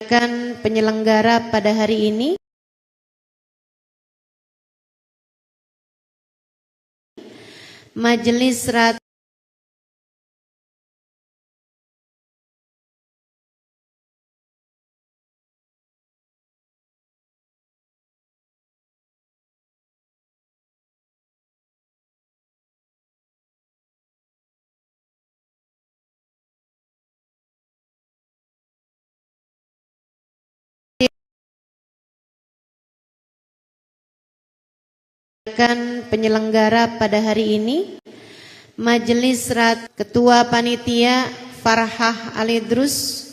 Penyelenggara pada hari ini Majelis Ratu penyelenggara pada hari ini Majelis Ratu Ketua Panitia Farhah Alidrus.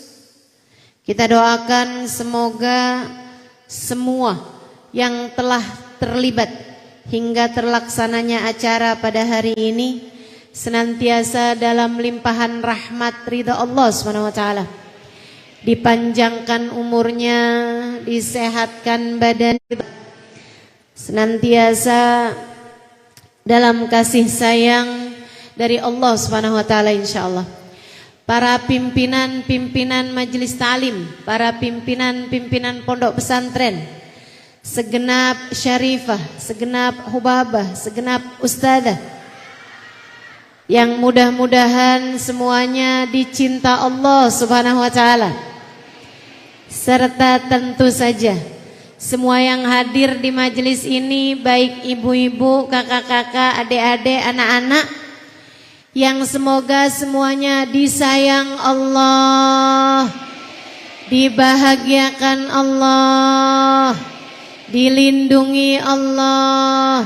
Kita doakan semoga semua yang telah terlibat hingga terlaksananya acara pada hari ini senantiasa dalam limpahan rahmat ridha Allah SWT. Dipanjangkan umurnya, disehatkan badan, senantiasa dalam kasih sayang dari Allah SWT insyaallah. Para pimpinan-pimpinan majelis ta'lim, para pimpinan-pimpinan pondok pesantren, segenap syarifah, segenap hubabah, segenap ustadzah, yang mudah-mudahan semuanya dicinta Allah Subhanahu wa taala. Serta tentu saja semua yang hadir di majelis ini, baik ibu-ibu, kakak-kakak, adik-adik, anak-anak, yang semoga semuanya disayang Allah, dibahagiakan Allah, dilindungi Allah,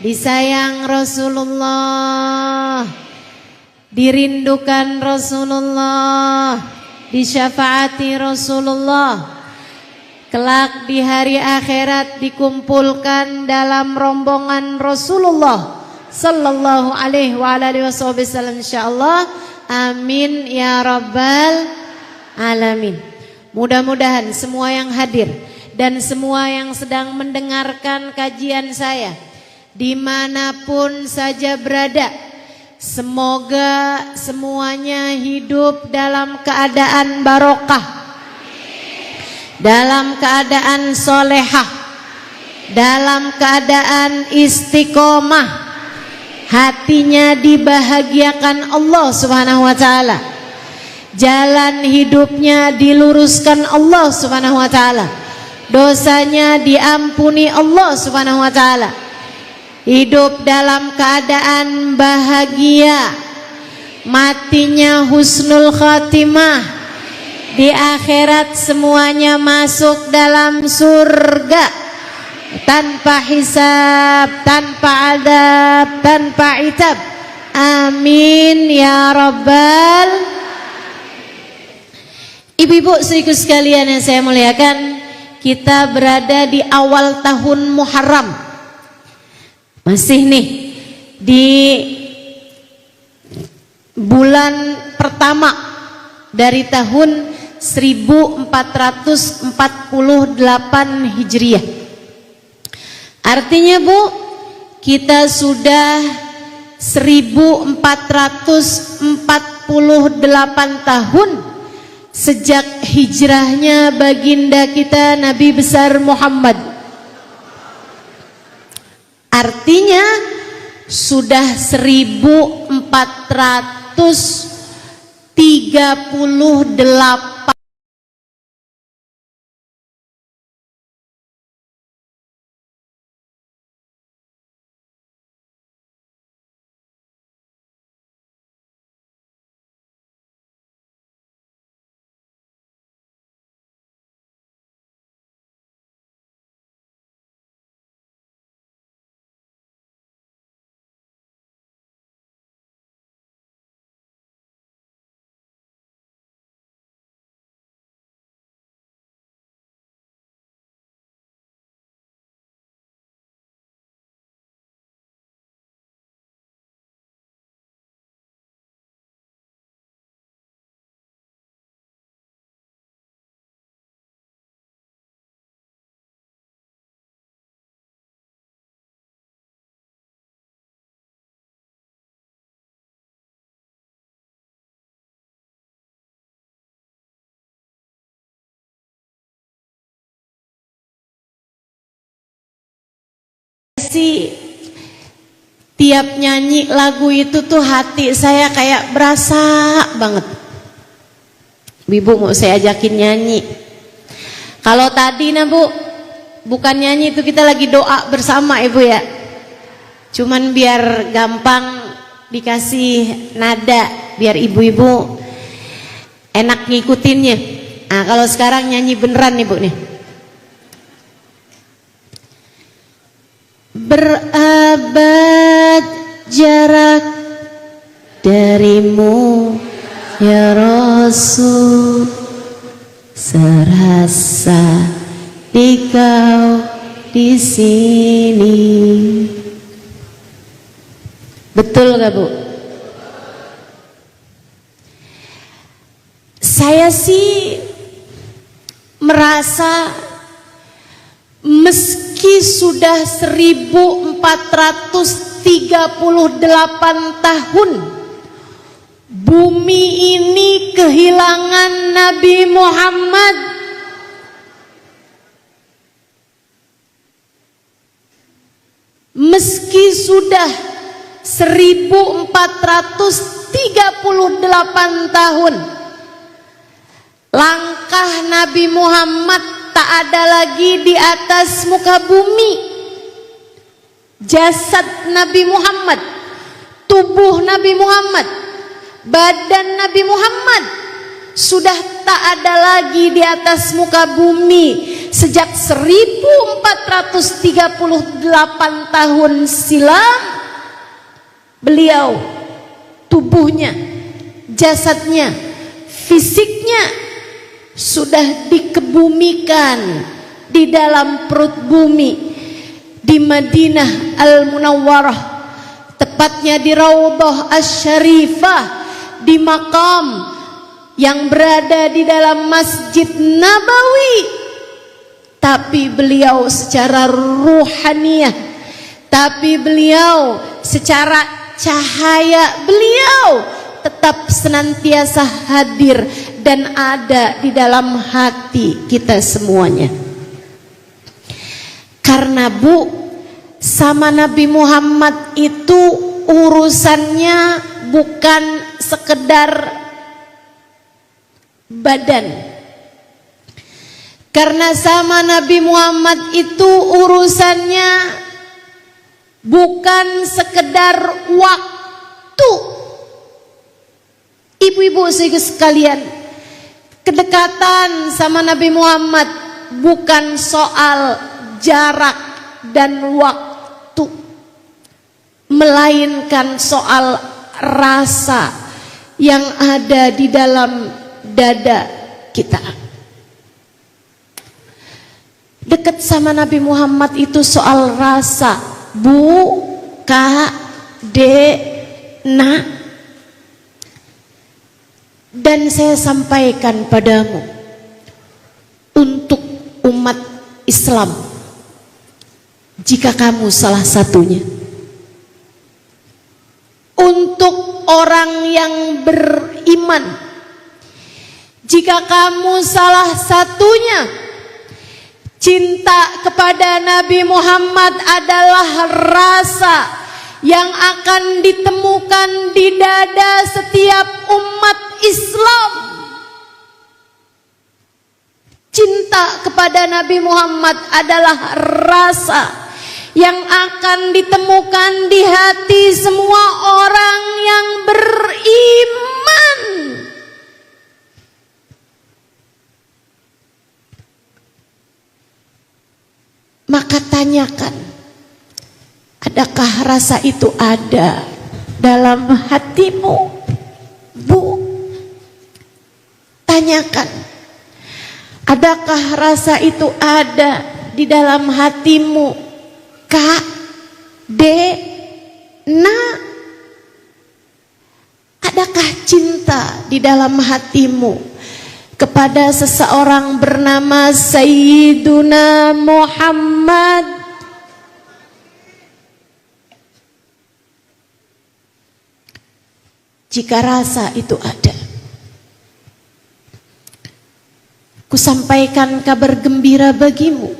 disayang Rasulullah, dirindukan Rasulullah, disyafaati Rasulullah. Kelak di hari akhirat dikumpulkan dalam rombongan Rasulullah sallallahu alaihi wa alihi wasallam insyaallah. Amin ya rabbal alamin. Mudah-mudahan semua yang hadir dan semua yang sedang mendengarkan kajian saya dimanapun saja berada, semoga semuanya hidup dalam keadaan barokah, dalam keadaan solehah, dalam keadaan istiqomah, hatinya dibahagiakan Allah Subhanahu wa taala, jalan hidupnya diluruskan Allah Subhanahu wa taala, dosanya diampuni Allah Subhanahu wa taala, hidup dalam keadaan bahagia, matinya husnul khatimah, di akhirat semuanya masuk dalam surga tanpa hisab, tanpa adab, tanpa itab. Amin ya rabbal. Ibu-ibu sekaligus sekalian yang saya muliakan, kita berada di awal tahun Muharram. Masih nih di bulan pertama dari tahun 1448 Hijriah. Artinya Bu, kita sudah 1448 tahun sejak hijrahnya baginda kita Nabi besar Muhammad. Artinya sudah 1438 sih tiap nyanyi lagu itu tuh hati saya kayak berasa banget. Ibu mau saya ajakin nyanyi. Kalau tadi nah Bu, bukan nyanyi itu kita lagi doa bersama Ibu ya. Cuman biar gampang dikasih nada, biar ibu-ibu enak ngikutinnya. Nah kalau sekarang nyanyi beneran nih Bu nih. Berabad jarak darimu ya Rasul, serasa di kau di sini. Betul gak Bu? Saya sih merasa meski sudah 1438 tahun bumi ini kehilangan Nabi Muhammad, meski sudah 1438 tahun langkah Nabi Muhammad tak ada lagi di atas muka bumi. Jasad Nabi Muhammad, tubuh Nabi Muhammad, badan Nabi Muhammad sudah tak ada lagi di atas muka bumi sejak 1438 tahun silam. Beliau, tubuhnya, jasadnya, fisiknya sudah dikebumikan di dalam perut bumi di Madinah Al-Munawwarah, tepatnya di Raudhah Asy-Syarifah, di makam yang berada di dalam Masjid Nabawi. Tapi beliau secara ruhaniyah, tapi beliau secara cahaya, beliau tetap senantiasa hadir dan ada di dalam hati kita semuanya. Karena Bu, sama Nabi Muhammad itu urusannya bukan sekedar badan. Karena sama Nabi Muhammad itu urusannya bukan sekedar waktu. Ibu-ibu sekalian, kedekatan sama Nabi Muhammad bukan soal jarak dan waktu, melainkan soal rasa yang ada di dalam dada kita. Dekat sama Nabi Muhammad itu soal rasa, Bu, Kak, Dek, Nak. Dan saya sampaikan padamu, untuk umat Islam, jika kamu salah satunya, untuk orang yang beriman, jika kamu salah satunya, cinta kepada Nabi Muhammad adalah rasa yang akan ditemukan di dada setiap umat Islam. Cinta kepada Nabi Muhammad adalah rasa yang akan ditemukan di hati semua orang yang beriman. Maka tanyakan, adakah rasa itu ada dalam hatimu, Bu? Tanyakan, adakah rasa itu ada di dalam hatimu, Kak, Dek, Nak? Adakah cinta di dalam hatimu kepada seseorang bernama Sayyiduna Muhammad? Jika rasa itu ada, kusampaikan kabar gembira bagimu.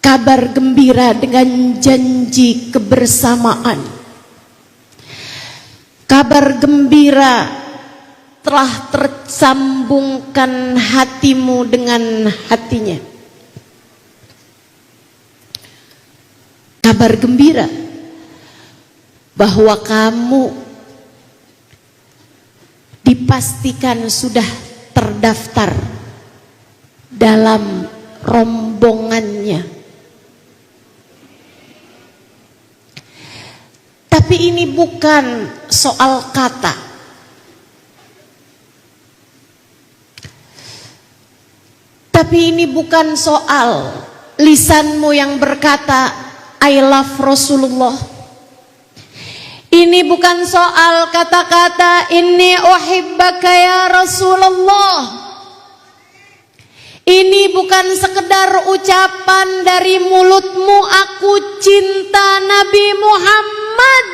kabar gembira dengan janji kebersamaan. Kabar gembira telah tersambungkan hatimu dengan hatinya. Kabar gembira bahwa kamu dipastikan sudah terdaftar dalam rombongannya. Tapi ini bukan soal kata. Tapi ini bukan soal lisanmu yang berkata I love Rasulullah. Ini bukan soal kata-kata inni uhibbaka ya Rasulullah. Ini bukan sekedar ucapan dari mulutmu aku cinta Nabi Muhammad.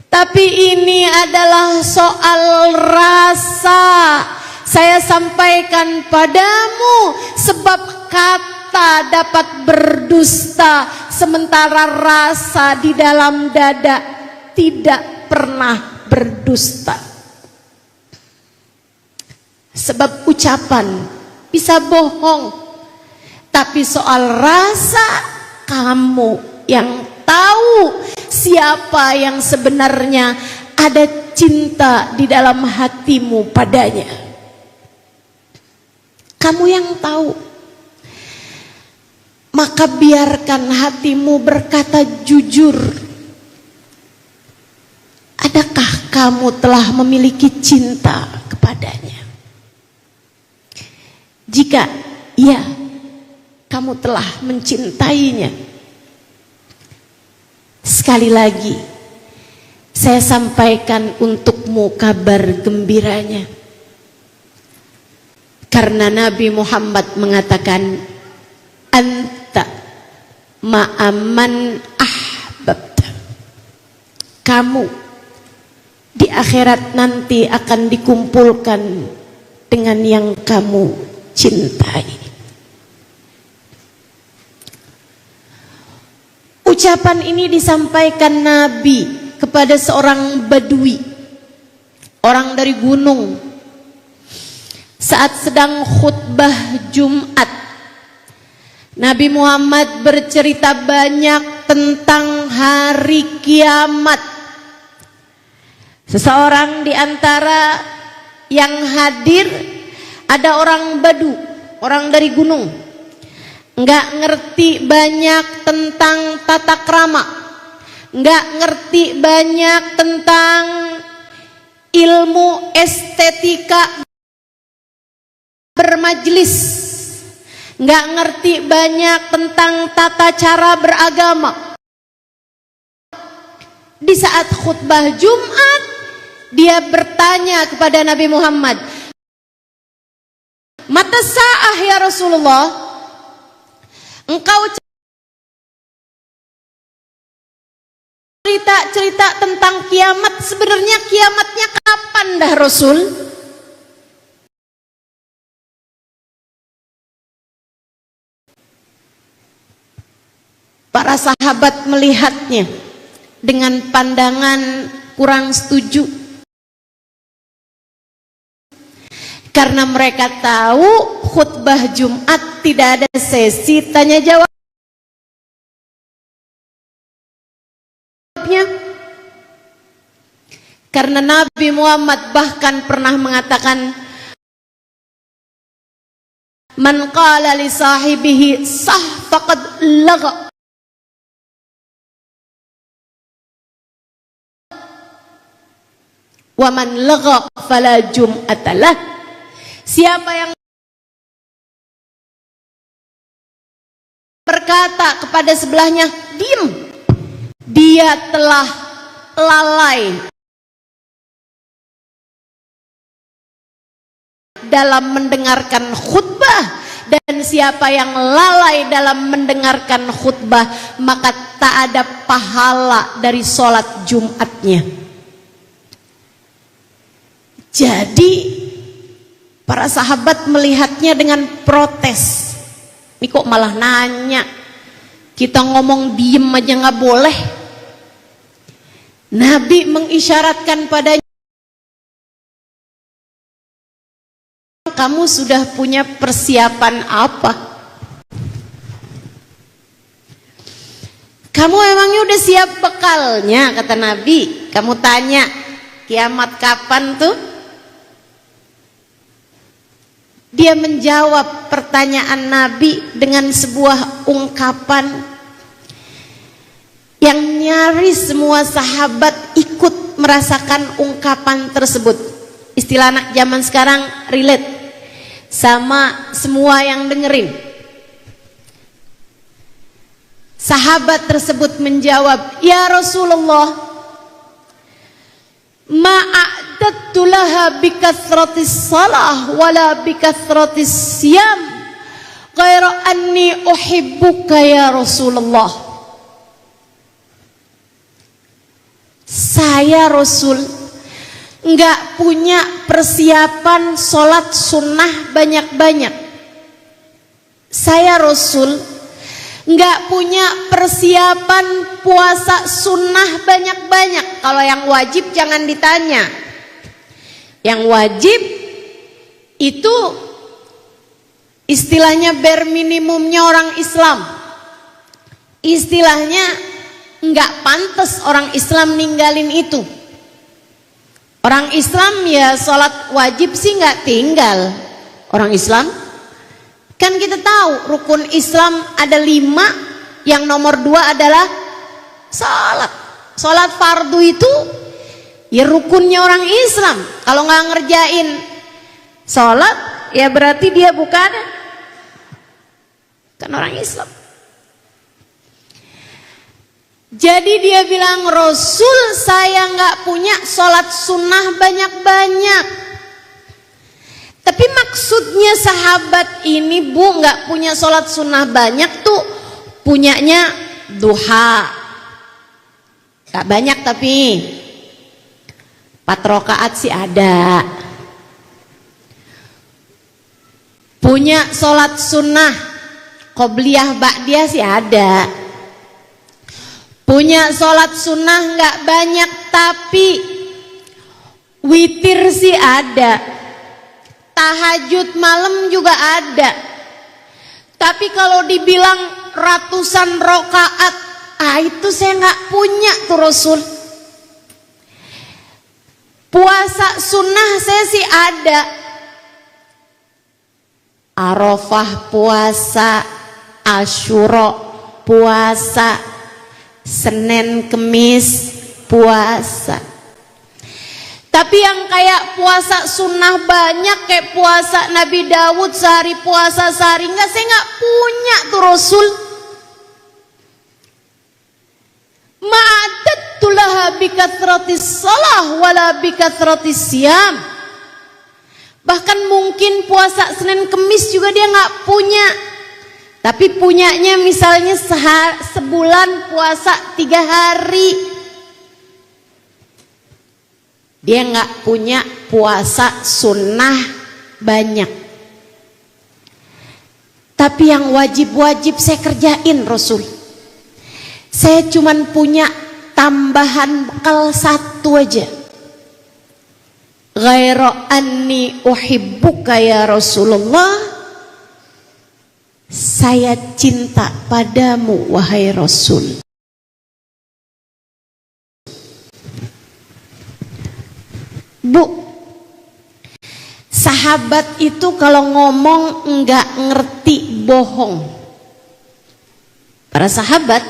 Tapi ini adalah soal rasa. Saya sampaikan padamu sebab kata dapat berdusta sementara rasa di dalam dada tidak pernah berdusta. Sebab ucapan bisa bohong, tapi soal rasa kamu yang tahu siapa yang sebenarnya ada cinta di dalam hatimu padanya. Kamu yang tahu. Maka biarkan hatimu berkata jujur. Adakah kamu telah memiliki cinta kepadanya? Jika iya, kamu telah mencintainya. Sekali lagi, saya sampaikan untukmu kabar gembiranya. Karena Nabi Muhammad mengatakan, anta ma'aman ahbabta. Kamu di akhirat nanti akan dikumpulkan dengan yang kamu cintai. Ucapan ini disampaikan Nabi kepada seorang Badui, orang dari gunung, saat sedang khutbah Jumat. Nabi Muhammad bercerita banyak tentang hari kiamat. Seseorang di antara yang hadir ada orang Badu, orang dari gunung, nggak ngerti banyak tentang tata krama, nggak ngerti banyak tentang ilmu estetika bermajlis, nggak ngerti banyak tentang tata cara beragama. Di saat khutbah Jumat, dia bertanya kepada Nabi Muhammad, mata sa'ah ya Rasulullah, engkau cerita tentang kiamat, sebenarnya kiamatnya kapan dah Rasul? Para sahabat melihatnya dengan pandangan kurang setuju, karena mereka tahu khutbah Jumat tidak ada sesi tanya jawabnya. Karena Nabi Muhammad bahkan pernah mengatakan, man qala li sahibihi sah faqad lagha. Wa man lagha fala jum'atalah. Siapa yang berkata kepada sebelahnya, diam, dia telah lalai dalam mendengarkan khutbah. Dan siapa yang lalai dalam mendengarkan khutbah, maka tak ada pahala dari sholat Jumatnya. Jadi para sahabat melihatnya dengan protes. Ini kok malah nanya. Kita ngomong diem aja nggak boleh. Nabi mengisyaratkan padanya, kamu sudah punya persiapan apa? Kamu emangnya udah siap bekalnya, kata Nabi. Kamu tanya, kiamat kapan tuh? Dia menjawab pertanyaan Nabi dengan sebuah ungkapan yang nyaris semua sahabat ikut merasakan ungkapan tersebut. Istilah anak zaman sekarang relate sama semua yang dengerin. Sahabat tersebut menjawab, ya Rasulullah, ma'adattu laha bikathratis salah wala bikathratis siyam ghaira anni uhibbuka ya Rasulullah. Saya Rasul enggak punya persiapan sholat sunnah banyak-banyak. Saya Rasul nggak punya persiapan puasa sunnah banyak-banyak. Kalau yang wajib jangan ditanya. Yang wajib itu istilahnya bare minimumnya orang Islam. Istilahnya nggak pantas orang Islam ninggalin itu. Orang Islam ya sholat wajib sih nggak tinggal. Orang Islam kan kita tahu rukun Islam ada 5, yang nomor 2 adalah salat. Salat fardu itu ya rukunnya orang Islam. Kalau nggak ngerjain salat ya berarti dia bukan orang Islam. Jadi dia bilang, Rasul saya nggak punya salat sunnah banyak-banyak. Tapi maksudnya sahabat ini bu nggak punya sholat sunnah banyak tuh, punyanya duha. Gak banyak tapi 4 rakaat sih ada. Punya sholat sunnah qobliyah ba'diyah sih ada. Punya sholat sunnah nggak banyak tapi witir sih ada. Tahajud malam juga ada. Tapi kalau dibilang ratusan rakaat, itu saya nggak punya tuh Rasul. Puasa sunnah saya sih ada. Arafah puasa, Asyura puasa, Senin Kemis puasa. Tapi yang kayak puasa sunnah banyak, kayak puasa Nabi Dawud sehari puasa sehari enggak, saya nggak punya tuh Rasul. Ma'adattu laha bikathratis salah wala bikathratis siyam. Bahkan mungkin puasa Senin Kemis juga dia nggak punya. Tapi punyanya misalnya sebulan puasa 3 hari. Dia nggak punya puasa sunnah banyak. Tapi yang wajib-wajib saya kerjain Rasul. Saya cuman punya tambahan bekal 1 aja. Ghaira anni uhibbuka ya Rasulullah. Saya cinta padamu wahai Rasul. Bu, sahabat itu kalau ngomong enggak ngerti bohong. Para sahabat,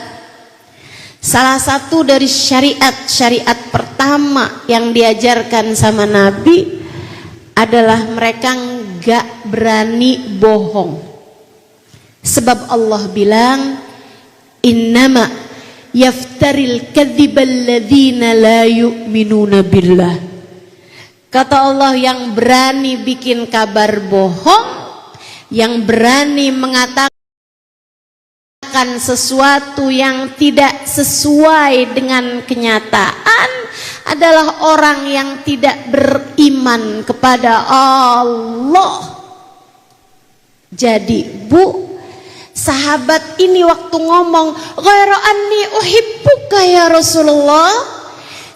salah satu dari syariat pertama yang diajarkan sama Nabi adalah mereka enggak berani bohong. Sebab Allah bilang, innama yaftaril kadhiba alladhina la yu'minuna billah. Kata Allah, yang berani bikin kabar bohong, yang berani mengatakan sesuatu yang tidak sesuai dengan kenyataan adalah orang yang tidak beriman kepada Allah. Jadi Bu, sahabat ini waktu ngomong, ghairu anni uhibbuka ya Rasulullah,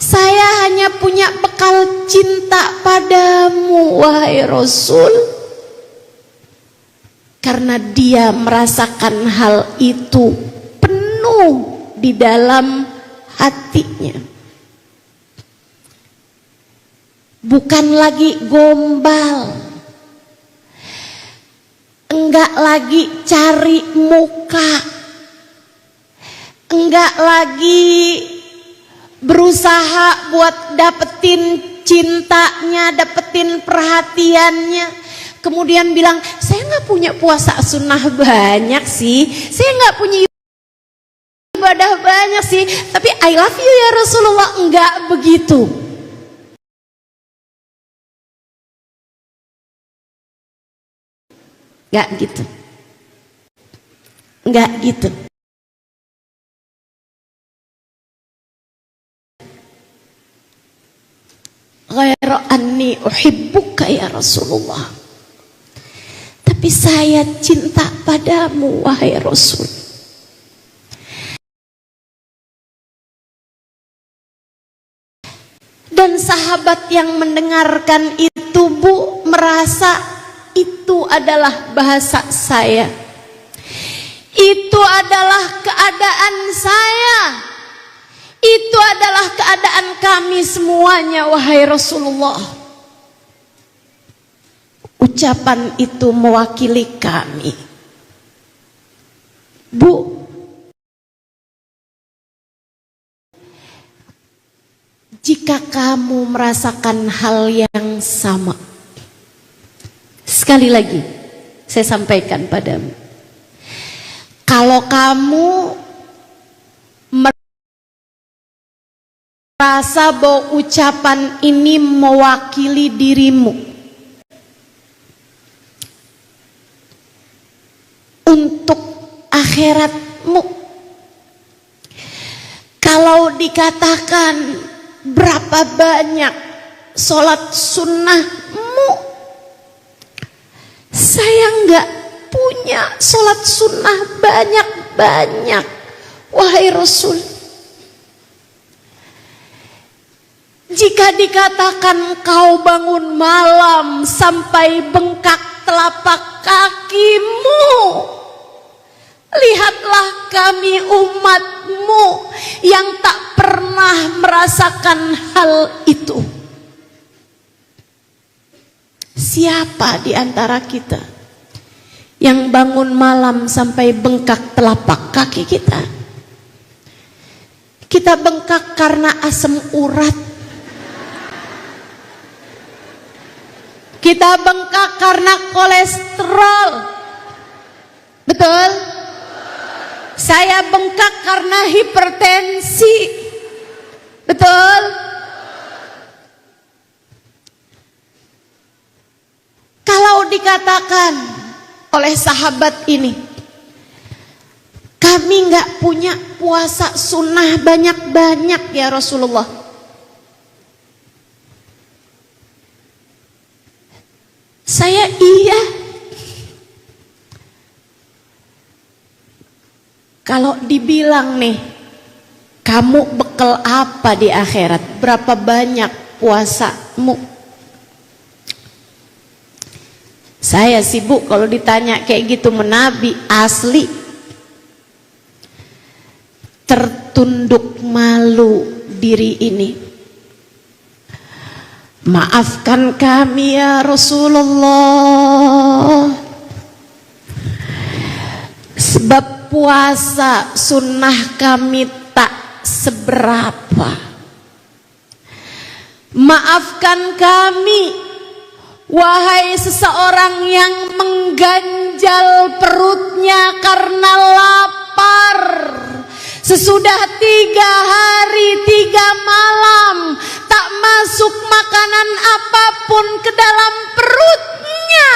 saya hanya punya bekal cinta padamu wahai Rasul. Karena dia merasakan hal itu penuh di dalam hatinya. Bukan lagi gombal, enggak lagi cari muka, enggak lagi berusaha buat dapetin cintanya, dapetin perhatiannya, kemudian bilang saya nggak punya puasa sunnah banyak sih, saya nggak punya ibadah banyak sih, tapi I love you ya Rasulullah. Enggak begitu. Enggak gitu. Enggak gitu. Ghairu anni uhibbuka ya Rasulullah, tapi saya cinta padamu wahai Rasul. Dan sahabat yang mendengarkan itu, Bu, merasa itu adalah bahasa saya, itu adalah keadaan saya, itu adalah keadaan kami semuanya wahai Rasulullah. Ucapan itu mewakili kami. Bu, jika kamu merasakan hal yang sama, sekali lagi saya sampaikan padamu, kalau kamu merasa bahwa ucapan ini mewakili dirimu untuk akhiratmu, kalau dikatakan berapa banyak sholat sunnahmu, saya nggak punya sholat sunnah banyak-banyak wahai Rasul. Jika dikatakan kau bangun malam sampai bengkak telapak kakimu, lihatlah kami umatmu yang tak pernah merasakan hal itu. Siapa di antara kita yang bangun malam sampai bengkak telapak kaki kita? Kita bengkak karena asam urat, kita bengkak karena kolesterol, betul? Saya bengkak karena hipertensi, betul? Kalau dikatakan oleh sahabat ini, kami nggak punya puasa sunnah banyak-banyak ya Rasulullah, saya iya. Kalau dibilang nih, kamu bekal apa di akhirat? Berapa banyak puasamu? Saya sibuk kalau ditanya kayak gitu menabi, asli tertunduk malu diri ini. Maafkan kami ya Rasulullah, sebab puasa sunnah kami tak seberapa. Maafkan kami wahai seseorang yang mengganjal perutnya karena lapar, sesudah 3 hari 3 malam tak masuk makanan apapun ke dalam perutnya.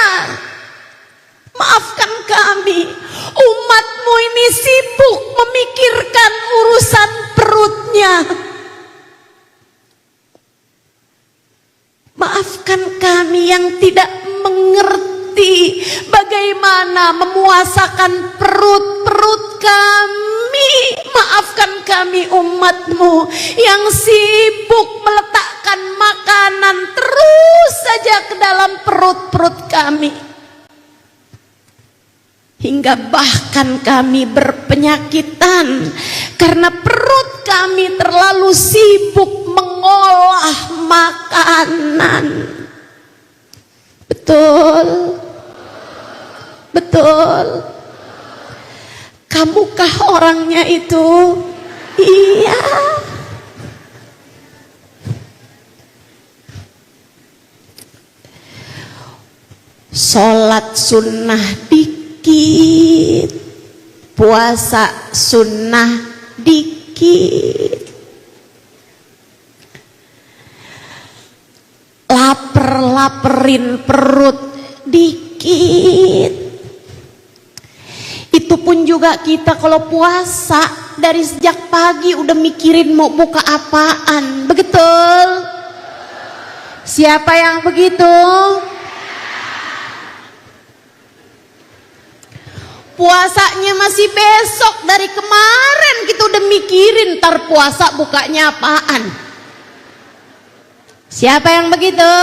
Maafkan kami, umatmu ini sibuk memikirkan urusan perutnya. Maafkan kami yang tidak mengerti Gusti, bagaimana memuasakan perut-perut kami. Maafkan kami umat-Mu yang sibuk meletakkan makanan terus saja ke dalam perut-perut kami, hingga bahkan kami berpenyakitan karena perut kami terlalu sibuk mengolah makanan. Betul, betul. Kamukah orangnya itu? Iya. Sholat sunnah dikit, puasa sunnah dikit, laperin perut dikit. Itu pun juga kita kalau puasa dari sejak pagi udah mikirin mau buka apaan, begitu? Siapa yang begitu? Puasanya masih besok, dari kemarin kita udah mikirin ntar puasa bukanya apaan. Siapa yang begitu?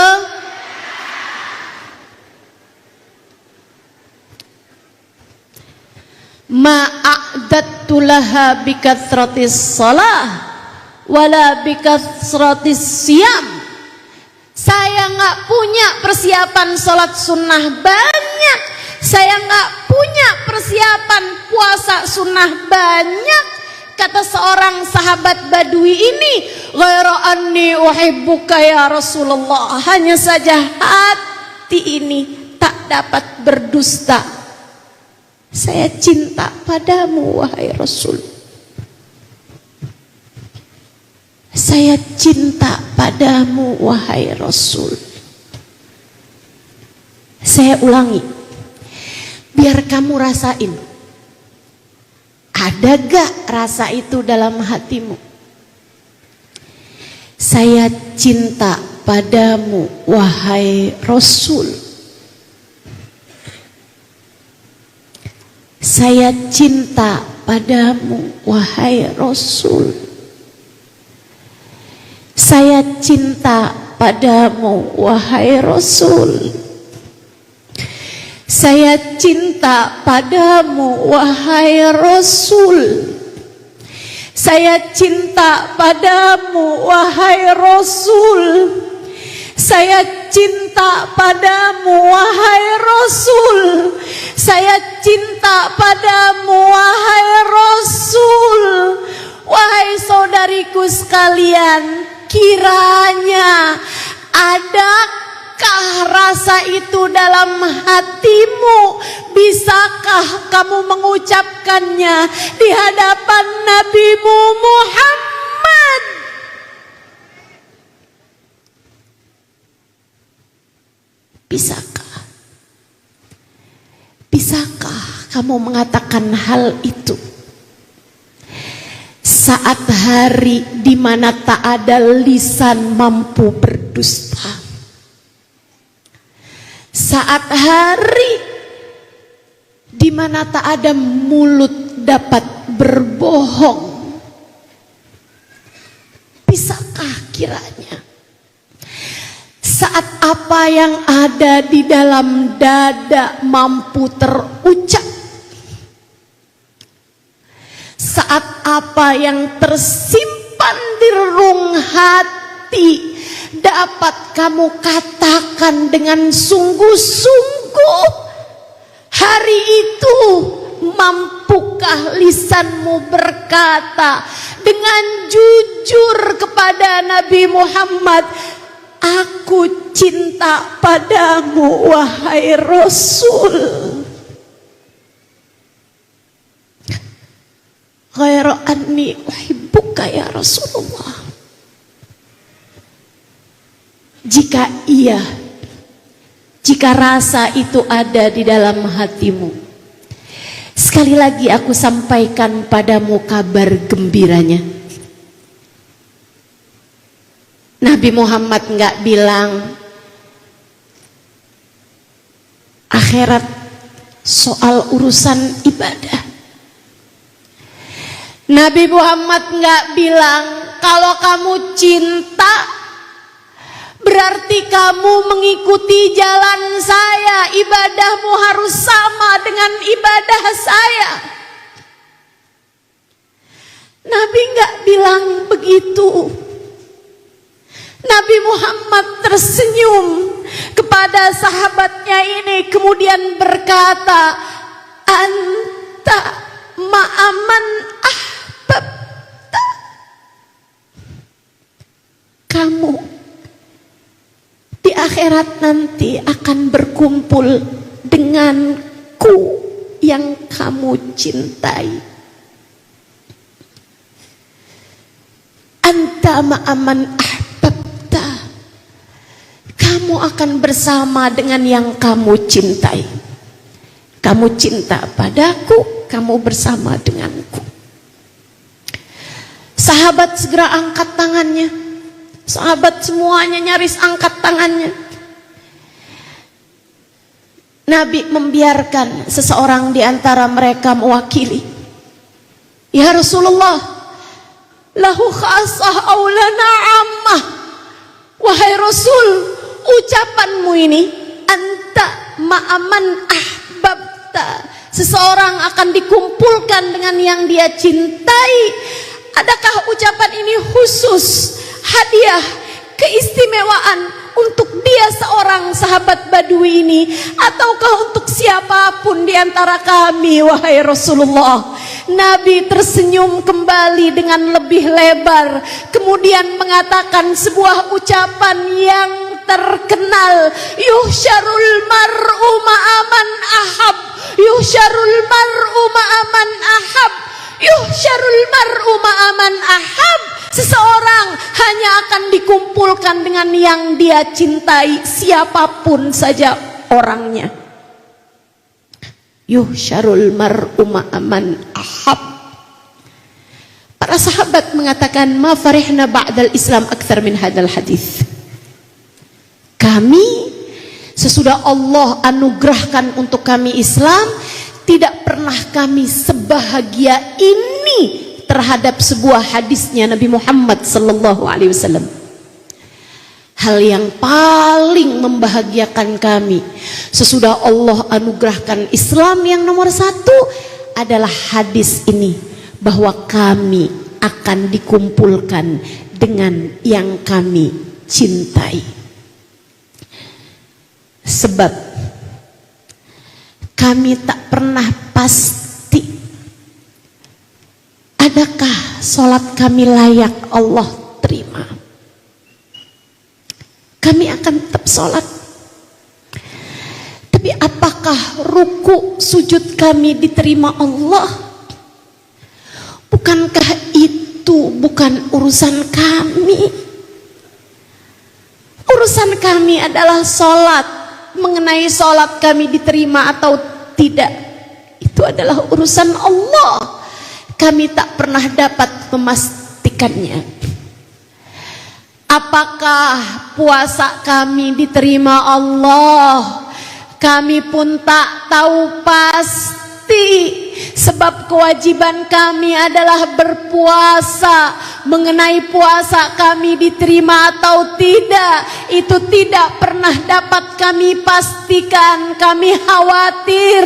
Ma'adattu laha bikathratis shalah wala bikathratis siyam. Saya nggak punya persiapan sholat sunnah banyak, saya nggak punya persiapan puasa sunnah banyak. Kata seorang sahabat Badui ini, ghaira anni uhibbuka ya Rasulullah, hanya saja hati ini tak dapat berdusta. Saya cinta padamu wahai Rasul. Saya cinta padamu wahai Rasul. Saya ulangi, biar kamu rasain. Ada gak rasa itu dalam hatimu? Saya cinta padamu wahai Rasul. Saya cinta padamu wahai Rasul. Saya cinta padamu wahai Rasul. Saya cinta padamu wahai Rasul. Saya cinta padamu wahai Rasul. Saya cinta padamu wahai Rasul. Saya cinta padamu wahai Rasul. Wahai saudariku sekalian, kiranya adakah rasa itu dalam hatimu? Bisakah kamu mengucapkannya di hadapan Nabimu Muhammad? Bisakah? Bisakah kamu mengatakan hal itu saat hari di mana tak ada lisan mampu berdusta? Saat hari di mana tak ada mulut dapat berbohong? Bisakah kiranya saat apa yang ada di dalam dada mampu terucap, saat apa yang tersimpan di relung hati dapat kamu katakan dengan sungguh-sungguh, hari itu mampukah lisanmu berkata dengan jujur kepada Nabi Muhammad, aku cinta padamu wahai Rasul. Ghaira anni uhibbuka ya Rasulullah. Jika iya, jika rasa itu ada di dalam hatimu, sekali lagi aku sampaikan padamu kabar gembiranya. Nabi Muhammad nggak bilang akhirat, soal urusan ibadah. Nabi Muhammad nggak bilang kalau kamu cinta berarti kamu mengikuti jalan saya, ibadahmu harus sama dengan ibadah saya. Nabi nggak bilang begitu. Nabi Muhammad tersenyum kepada sahabatnya ini, kemudian berkata, anta ma'aman ahbabta. Kamu di akhirat nanti akan berkumpul denganku yang kamu cintai. Anta ma'aman ahbabta. Kamu akan bersama dengan yang kamu cintai. Kamu cinta padaku, kamu bersama denganku. Sahabat segera angkat tangannya. Sahabat semuanya nyaris angkat tangannya. Nabi membiarkan seseorang di antara mereka mewakili. Ya Rasulullah, lahu khasah aulana ammah. Wahai Rasul, ucapanmu ini, anta ma'aman ahbabta, seseorang akan dikumpulkan dengan yang dia cintai. Adakah ucapan ini khusus, hadiah, keistimewaan untuk dia seorang sahabat Badui ini, ataukah untuk siapapun di antara kami, wahai Rasulullah? Nabi tersenyum kembali dengan lebih lebar, kemudian mengatakan sebuah ucapan yang terkenal, yuhsyarul mar'u ma'aman ahab, yuhsyarul mar'u ma'aman ahab, yuhsyarul mar'u ma'aman ahab. Seseorang hanya akan dikumpulkan dengan yang dia cintai, siapapun saja orangnya. Yuhsyarul mar'u ma'aman ahab. Para sahabat mengatakan, ma farihna ba'dal Islam akthar min hadal hadis. Kami sesudah Allah anugerahkan untuk kami Islam, tidak pernah kami sebahagia ini terhadap sebuah hadisnya Nabi Muhammad sallallahu alaihi wasallam. Hal yang paling membahagiakan kami sesudah Allah anugerahkan Islam yang nomor satu adalah hadis ini, bahwa kami akan dikumpulkan dengan yang kami cintai. Sebab kami tak pernah pasti adakah sholat kami layak Allah terima. Kami akan tetap sholat, tapi apakah ruku sujud kami diterima Allah? Bukankah itu bukan urusan kami? Urusan kami adalah sholat. Mengenai sholat kami diterima atau tidak, itu adalah urusan Allah. Kami tak pernah dapat memastikannya. Apakah puasa kami diterima Allah? Kami pun tak tahu pasti, sebab kewajiban kami adalah berpuasa. Mengenai puasa kami diterima atau tidak, itu tidak pernah dapat kami pastikan. Kami khawatir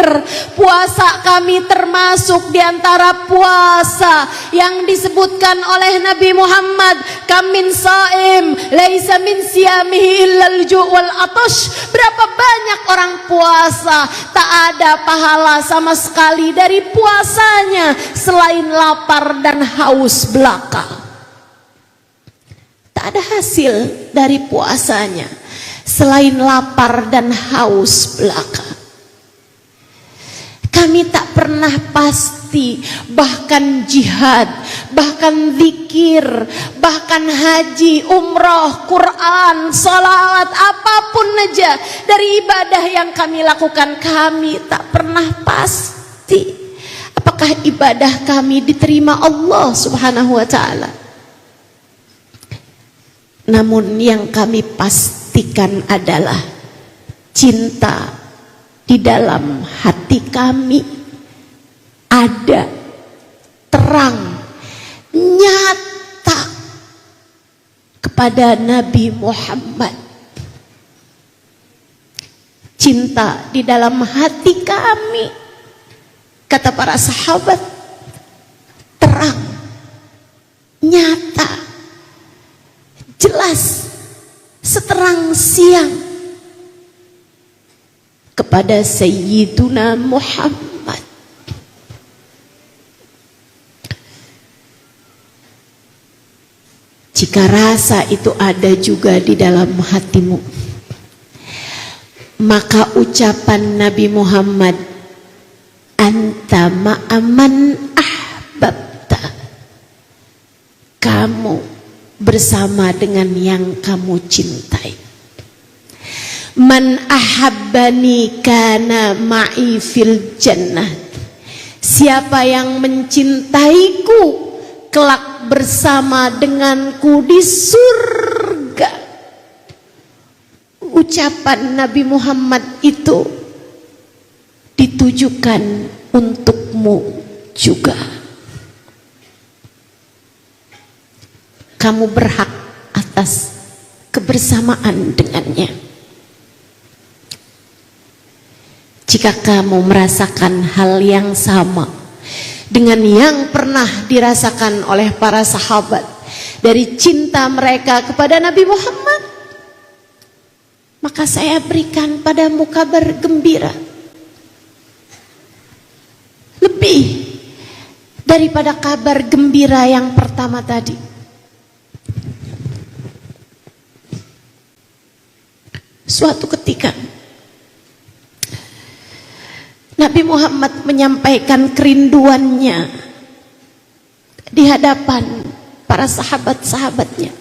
puasa kami termasuk di antara puasa yang disebutkan oleh Nabi Muhammad, kam min saim laisa min siyamihi illal ju' wal atash. Berapa banyak orang puasa tak ada pahala sama sekali dari puasanya selain lapar dan haus belaka. Tak ada hasil dari puasanya selain lapar dan haus belaka. Kami tak pernah pasti, bahkan jihad, bahkan zikir, bahkan haji, umroh, Quran, salat, apapun aja dari ibadah yang kami lakukan, kami tak pernah pasti apakah ibadah kami diterima Allah Subhanahu wa ta'ala. Namun yang kami pastikan adalah cinta di dalam hati kami ada terang nyata kepada Nabi Muhammad. Cinta di dalam hati kami, kata para sahabat, terang, nyata, jelas, seterang siang kepada Sayyiduna Muhammad. Jika rasa itu ada juga di dalam hatimu, maka ucapan Nabi Muhammad, anta ma'aman ahbabta, kamu bersama dengan yang kamu cintai. Man ahabbani kana ma'i fil jannah, siapa yang mencintaiku kelak bersama denganku di surga. Ucapan Nabi Muhammad itu ditujukan untukmu juga. Kamu berhak atas kebersamaan dengannya. Jika kamu merasakan hal yang sama dengan yang pernah dirasakan oleh para sahabat dari cinta mereka kepada Nabi Muhammad, maka saya berikan padamu kabar gembira lebih daripada kabar gembira yang pertama tadi. Suatu ketika Nabi Muhammad menyampaikan kerinduannya di hadapan para sahabat-sahabatnya.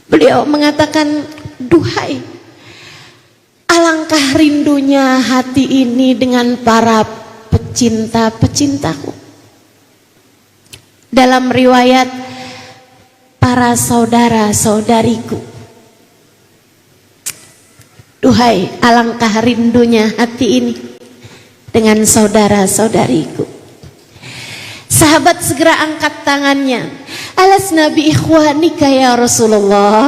Beliau mengatakan, duhai, alangkah rindunya hati ini dengan para pecinta-pecintaku. Dalam riwayat, para saudara-saudariku. Duhai, alangkah rindunya hati ini dengan saudara-saudariku. Sahabat segera angkat tangannya. Alasna bi ikhwanika ya Rasulullah.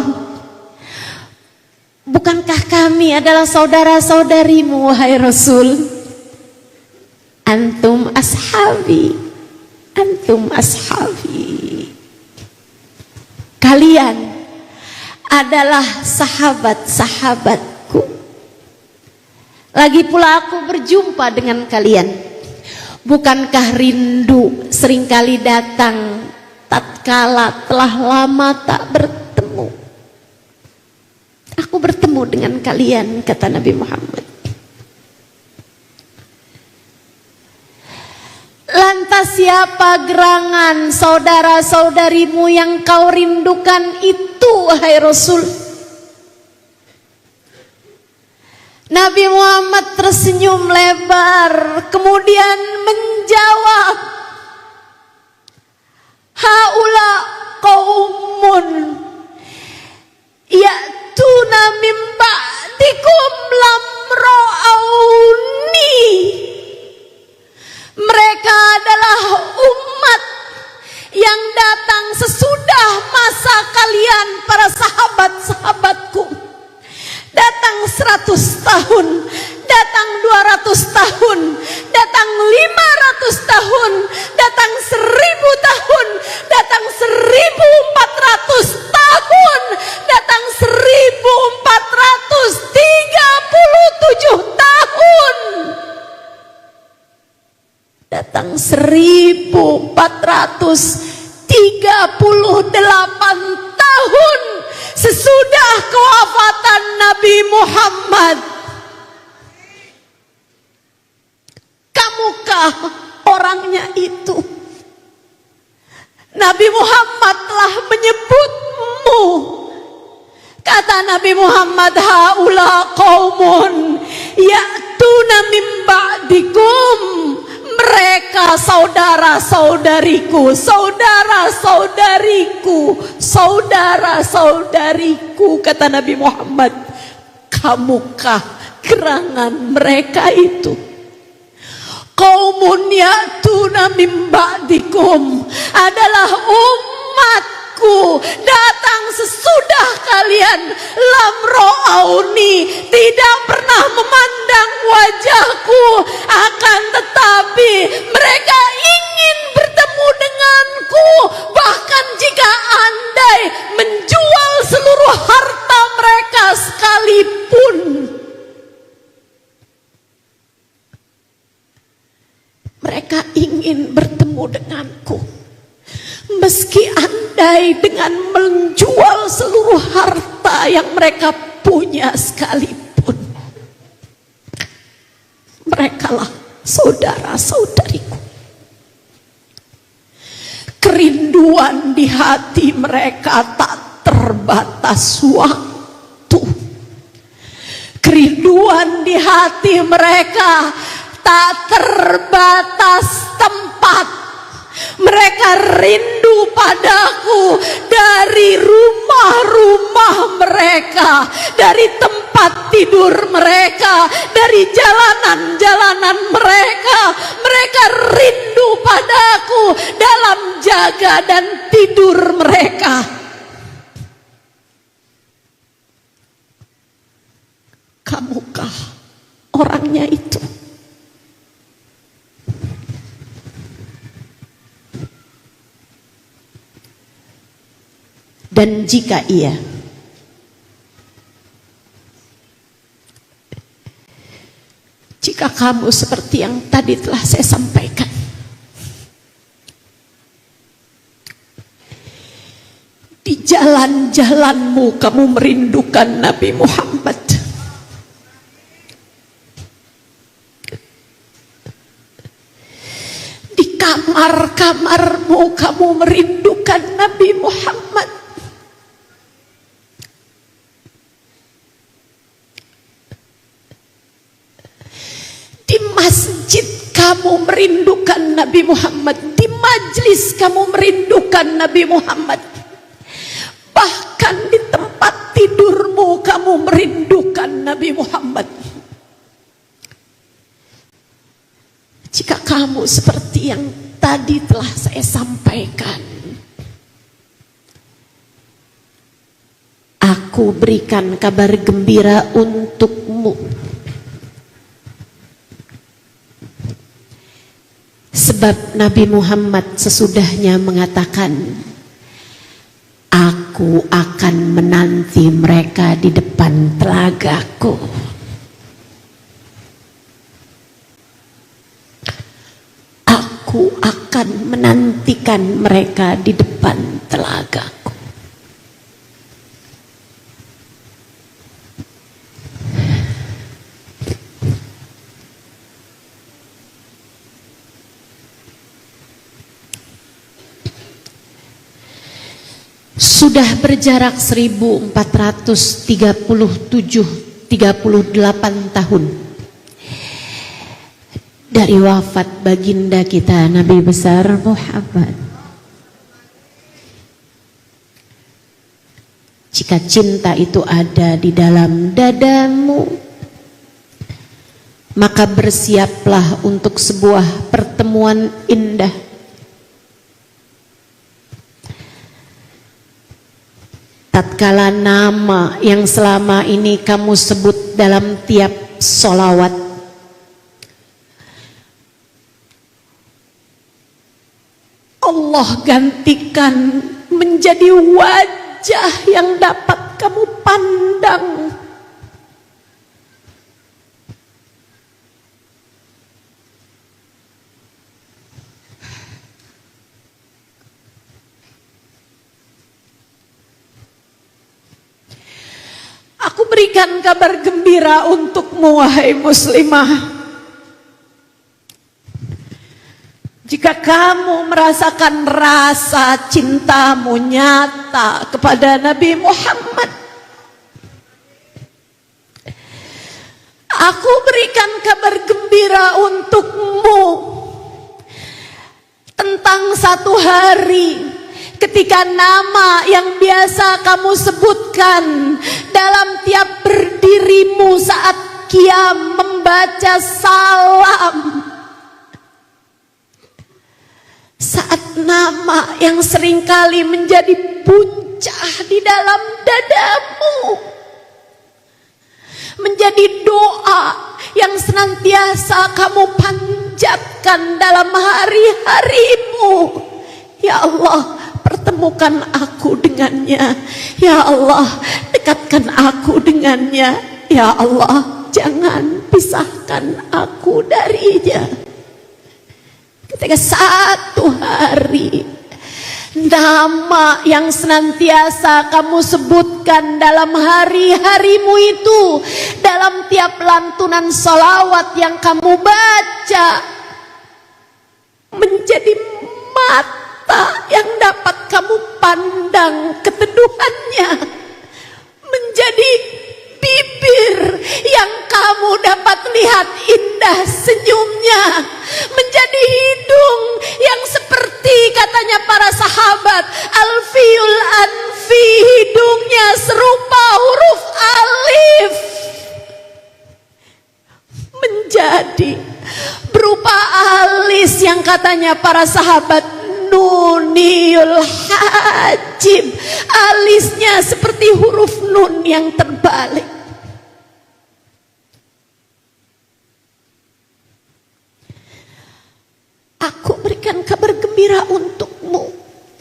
Bukankah kami adalah saudara-saudarimu wahai Rasul? Antum ashabi, antum ashabi. Kalian adalah sahabat-sahabatku. Lagi pula aku berjumpa dengan kalian. Bukankah rindu seringkali datang tatkala telah lama tak bertemu? Aku bertemu dengan kalian, kata Nabi Muhammad. Lantas siapa gerangan saudara-saudarimu yang kau rindukan itu, wahai Rasul? Nabi Muhammad tersenyum lebar, kemudian menjawab, haula qaumun ya'tuna min ba'dikum lam ra'auni. Mereka adalah umat yang datang sesudah masa kalian para sahabat-sahabatku. Datang 100 tahun, datang 200 tahun, datang 500 tahun, datang 1000 tahun, datang 1400 tahun, datang 1437 tahun, datang 1438 tahun sesudah kewafatan Nabi Muhammad. Kamukah orangnya itu? Nabi Muhammad telah menyebutmu. Kata Nabi Muhammad, haula qaumun ya'tuna min ba'dikum. Mereka saudara-saudariku, saudara-saudariku, saudara-saudariku, kata Nabi Muhammad. Kamukah gerangan mereka itu. Qaumun ya'tuna min ba'dikum adalah umatku datang sesudah kalian, lam ra'auni, tidak pernah memandang wajahku, akan tetapi mereka ingin bertemu denganku, bahkan jika andai menjual seluruh harta mereka sekalipun. Mereka ingin bertemu denganku, meski andai dengan menjual seluruh harta yang mereka punya sekalipun. Merekalah saudara-saudariku. Kerinduan di hati mereka tak terbatas waktu. Kerinduan di hati mereka tak terbatas tempat. Mereka rindu padaku dari rumah-rumah mereka, dari tempat tidur mereka, dari jalanan-jalanan mereka. Mereka rindu padaku dalam jaga dan tidur mereka. Kamukah orangnya itu? Dan jika iya, jika kamu seperti yang tadi telah saya sampaikan, di jalan-jalanmu kamu merindukan Nabi Muhammad, di kamar-kamarmu kamu merindukan Nabi Muhammad, di masjid kamu merindukan Nabi Muhammad, di majlis kamu merindukan Nabi Muhammad, bahkan di tempat tidurmu kamu merindukan Nabi Muhammad. Jika kamu seperti yang tadi telah saya sampaikan, aku berikan kabar gembira untukmu. Sebab Nabi Muhammad sesudahnya mengatakan, aku akan menanti mereka di depan telagaku. Aku akan menantikan mereka di depan telagaku. Sudah berjarak 1438 tahun dari wafat baginda kita Nabi besar Muhammad. Jika cinta itu ada di dalam dadamu, maka bersiaplah untuk sebuah pertemuan indah. Tatkala nama yang selama ini kamu sebut dalam tiap sholawat, Allah gantikan menjadi wajah yang dapat kamu pandang. Aku berikan kabar gembira untukmu, wahai muslimah. Jika kamu merasakan rasa cintamu nyata kepada Nabi Muhammad, aku berikan kabar gembira untukmu tentang satu hari ketika nama yang biasa kamu sebutkan dalam tiap berdirimu saat qiyam membaca salam, saat nama yang seringkali menjadi puncah di dalam dadamu, menjadi doa yang senantiasa kamu panjatkan dalam hari-harimu. Ya Allah, pertemukan aku dengannya. Ya Allah, dekatkan aku dengannya. Ya Allah, jangan pisahkan aku darinya. Ketika satu hari nama yang senantiasa kamu sebutkan dalam hari-harimu itu, dalam tiap lantunan sholawat yang kamu baca, menjadi mata yang dapat kamu pandang keteduhannya, menjadi bibir yang kamu dapat lihat indah senyumnya, menjadi hidung yang seperti katanya para sahabat, alfiul anfi, hidungnya serupa huruf alif, menjadi berupa alis yang katanya para sahabat nuniyul hajib, alisnya seperti huruf nun yang terbalik. Aku berikan kabar gembira untukmu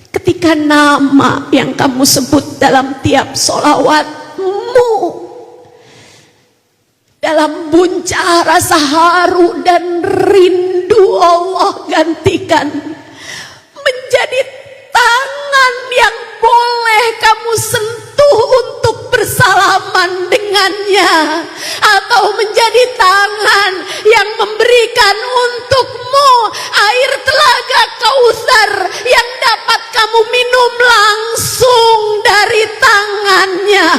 ketika nama yang kamu sebut dalam tiap sholawatmu, dalam buncah rasa haru dan rindu, Allah gantikan menjadi tangan yang boleh kamu sentuh untuk bersalaman dengannya, atau menjadi tangan yang memberikan untukmu air telaga Kautsar yang dapat kamu minum langsung dari tangannya.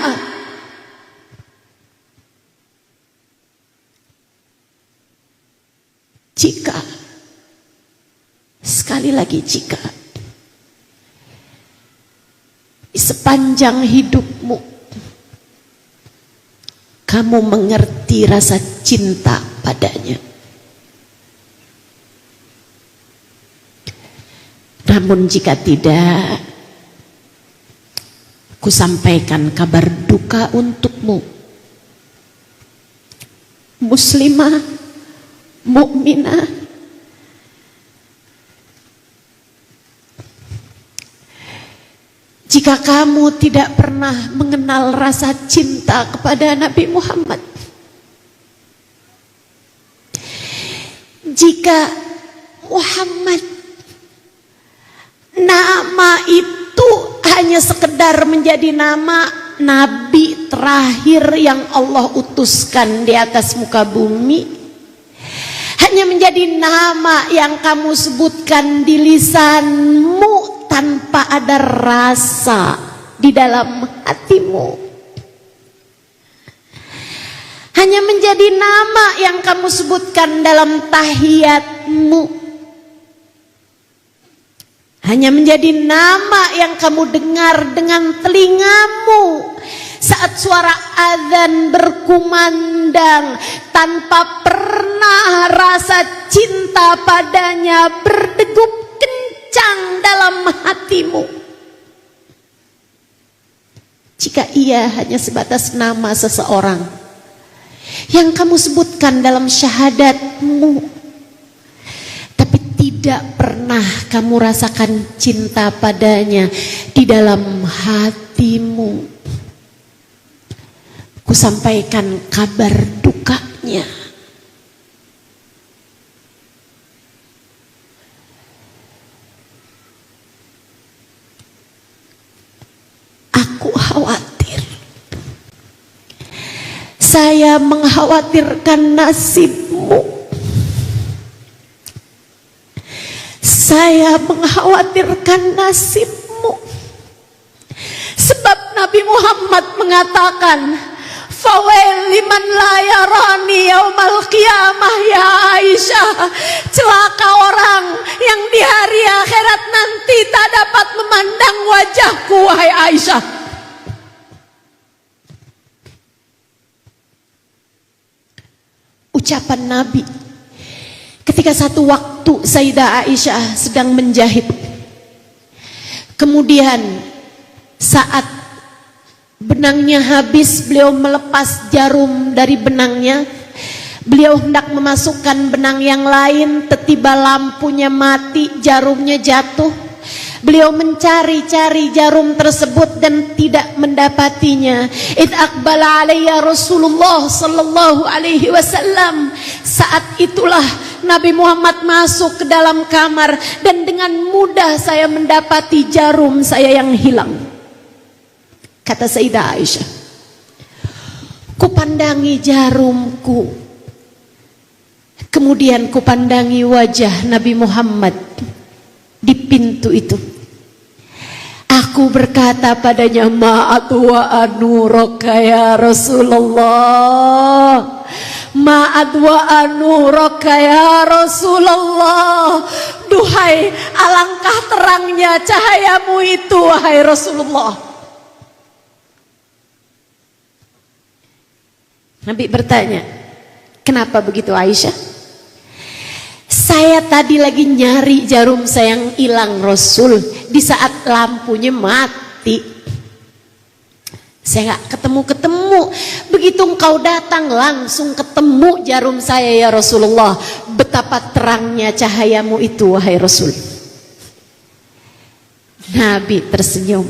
Jika, sekali lagi jika, di sepanjang hidupmu kamu mengerti rasa cinta padanya, namun jika tidak, ku sampaikan kabar duka untukmu, muslimah, mukminah, jika kamu tidak pernah mengenal rasa cinta kepada Nabi Muhammad, jika Muhammad nama itu hanya sekedar menjadi nama Nabi terakhir yang Allah utuskan di atas muka bumi, hanya menjadi nama yang kamu sebutkan di lisanmu tanpa ada rasa di dalam hatimu, hanya menjadi nama yang kamu sebutkan dalam tahiyatmu, hanya menjadi nama yang kamu dengar dengan telingamu saat suara azan berkumandang, tanpa pernah rasa cinta padanya berdegup kencang dalam hatimu. Jika ia hanya sebatas nama seseorang yang kamu sebutkan dalam syahadatmu, tapi tidak pernah kamu rasakan cinta padanya di dalam hatimu, ku sampaikan kabar dukanya. Aku khawatir, saya mengkhawatirkan nasibmu, saya mengkhawatirkan nasibmu, sebab Nabi Muhammad mengatakan, fawail liman la yarani yaumal qiyamah ya Aisyah, celaka orang yang di hari akhirat nanti tak dapat memandang wajahku wahai Aisyah. ucapan Nabi ketika satu waktu Sayyidah Aisyah sedang menjahit. Kemudian saat benangnya habis, beliau melepas jarum dari benangnya. Beliau hendak memasukkan benang yang lain, tiba-tiba lampunya mati, jarumnya jatuh. Beliau mencari-cari jarum tersebut dan tidak mendapatinya. Id aqbala alayya Rasulullah sallallahu alaihi wasallam. Saat itulah Nabi Muhammad masuk ke dalam kamar dan dengan mudah saya mendapati jarum saya yang hilang. Kata Sayyidah Aisyah, kupandangi jarumku, kemudian kupandangi wajah Nabi Muhammad di pintu itu. Aku berkata padanya, ma'at wa anuraka ya Rasulullah, ma'at wa anuraka ya Rasulullah. Duhai, alangkah terangnya cahayamu itu wahai Rasulullah. Nabi bertanya, kenapa begitu Aisyah? Saya tadi lagi nyari jarum saya yang hilang Rasul, di saat lampunya mati. Saya gak ketemu-ketemu. Begitu engkau datang langsung ketemu jarum saya ya Rasulullah. Betapa terangnya cahayamu itu wahai Rasul. Nabi tersenyum,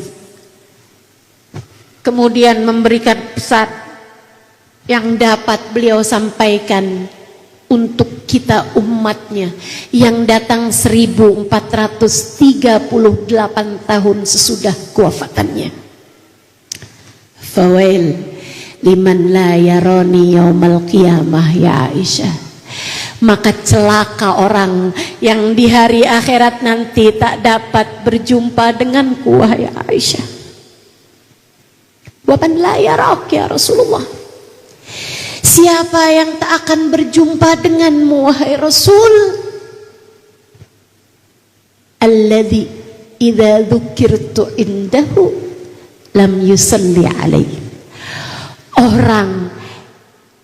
kemudian memberikan pesan yang dapat beliau sampaikan untuk kita umatnya yang datang 1438 tahun sesudah kewafatannya. Fawail liman la yarani yaumal qiyamah ya Aisyah. Maka celaka orang yang di hari akhirat nanti tak dapat berjumpa denganku wahai Aisyah. Waman la yarak ya Rasulullah. Siapa yang tak akan berjumpa denganmu wahai Rasul? Alladzi idza dzukirtu indahu lam yusalli alaihi. Orang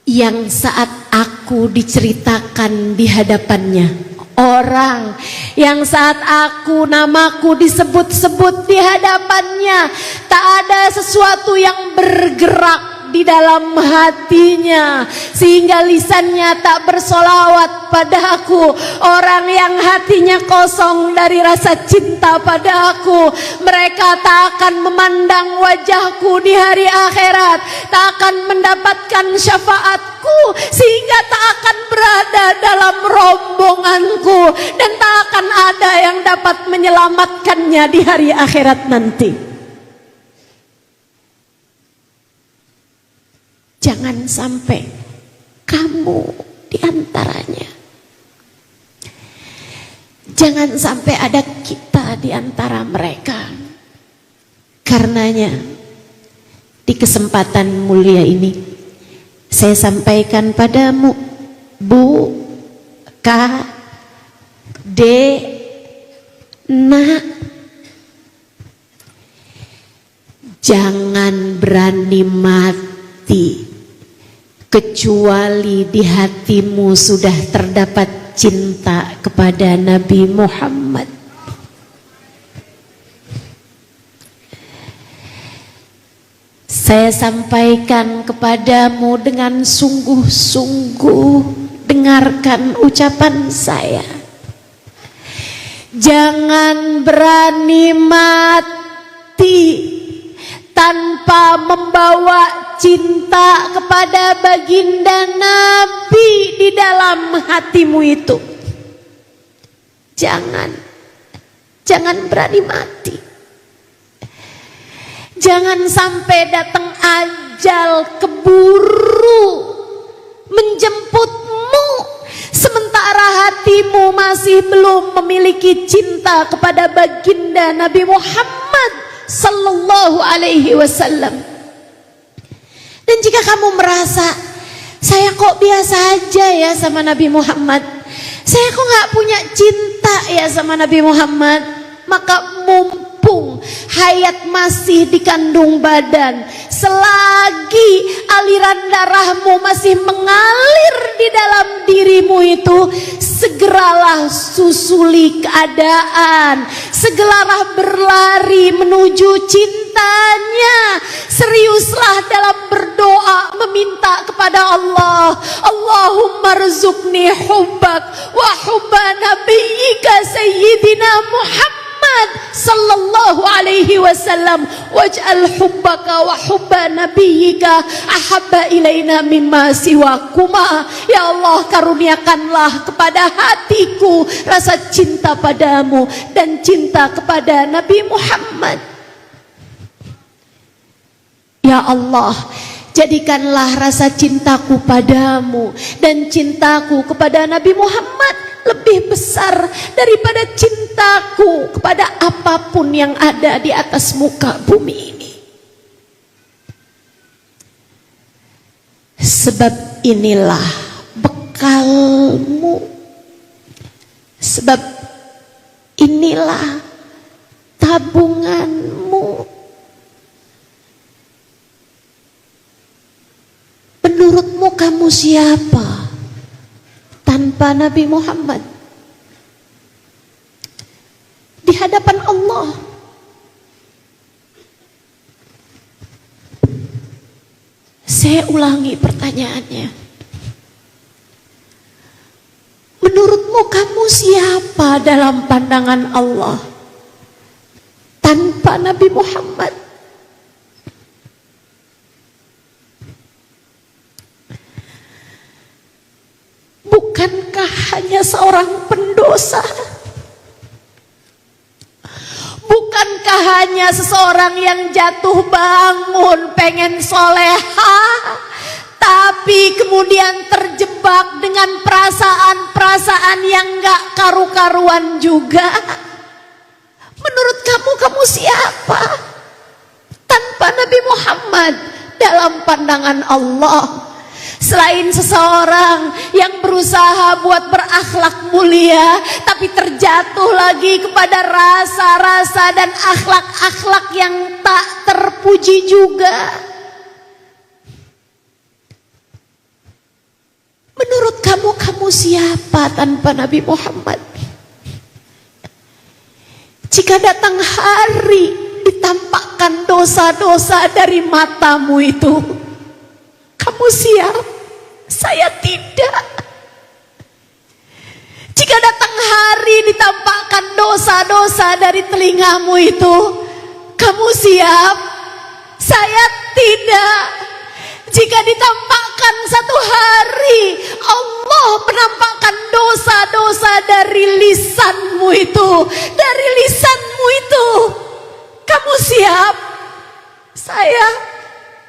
yang saat aku diceritakan di hadapannya, orang yang saat aku namaku disebut-sebut di hadapannya, tak ada sesuatu yang bergerak di dalam hatinya sehingga lisannya tak bersolawat pada aku. Orang yang hatinya kosong dari rasa cinta pada aku, mereka tak akan memandang wajahku di hari akhirat, tak akan mendapatkan syafaatku, sehingga tak akan berada dalam rombonganku dan tak akan ada yang dapat menyelamatkannya di hari akhirat nanti. Jangan sampai kamu diantaranya. Jangan sampai ada kita di antara mereka. Karenanya di kesempatan mulia ini saya sampaikan padamu, Bu, Kak, Dek, Nak, jangan berani mati kecuali di hatimu sudah terdapat cinta kepada Nabi Muhammad. Saya sampaikan kepadamu dengan sungguh-sungguh, dengarkan ucapan saya. Jangan berani mati tanpa membawa cinta kepada baginda Nabi di dalam hatimu itu. Jangan berani mati. Jangan sampai datang ajal keburu menjemputmu sementara hatimu masih belum memiliki cinta kepada baginda Nabi Muhammad sallallahu alaihi wasallam. Dan jika kamu merasa, saya kok biasa aja ya sama Nabi Muhammad, saya kok gak punya cinta ya sama Nabi Muhammad, maka mumpung mumpung hayat masih di kandung badan, selagi aliran darahmu masih mengalir di dalam dirimu itu, segeralah susuli keadaan, segeralah berlari menuju cintanya. Seriuslah dalam berdoa meminta kepada Allah, Allahumma rzuqni hubbak wa hubba nabiyyika sayyidina Muhammad sallallahu alaihi wasallam, waj'al hubbaka wa hubba nabiyyika ahabba ilaina mimma siwakuma. Ya Allah, karuniakanlah kepada hatiku rasa cinta padamu dan cinta kepada Nabi Muhammad. Ya Allah, jadikanlah rasa cintaku padamu dan cintaku kepada Nabi Muhammad lebih besar daripada cintaku kepada apapun yang ada di atas muka bumi ini. Sebab inilah bekalmu, sebab inilah tabunganmu. Menurutmu kamu siapa tanpa Nabi Muhammad di hadapan Allah? Saya ulangi pertanyaannya. Menurutmu kamu siapa dalam pandangan Allah tanpa Nabi Muhammad? Bukankah hanya seorang pendosa? Bukankah hanya seseorang yang jatuh bangun pengen soleha, tapi kemudian terjebak dengan perasaan-perasaan yang gak karu-karuan juga? Menurut kamu siapa tanpa Nabi Muhammad dalam pandangan Allah? Selain seseorang yang berusaha buat berakhlak mulia, tapi terjatuh lagi kepada rasa-rasa dan akhlak-akhlak yang tak terpuji juga. Menurut kamu siapa tanpa Nabi Muhammad? Jika datang hari ditampakkan dosa-dosa dari matamu itu, kamu siap? Saya tidak. Jika datang hari ditampakkan dosa-dosa dari telingamu itu, kamu siap? Saya tidak. Jika ditampakkan satu hari Allah menampakkan dosa-dosa dari lisanmu itu, kamu siap? Saya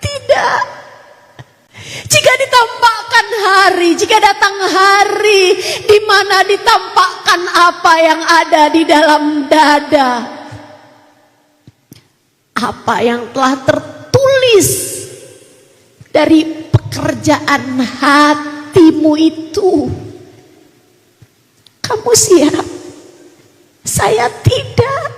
tidak. Jika ditampakkan hari, jika datang hari di mana ditampakkan apa yang ada di dalam dada, apa yang telah tertulis dari pekerjaan hatimu itu, kamu siap? Saya tidak.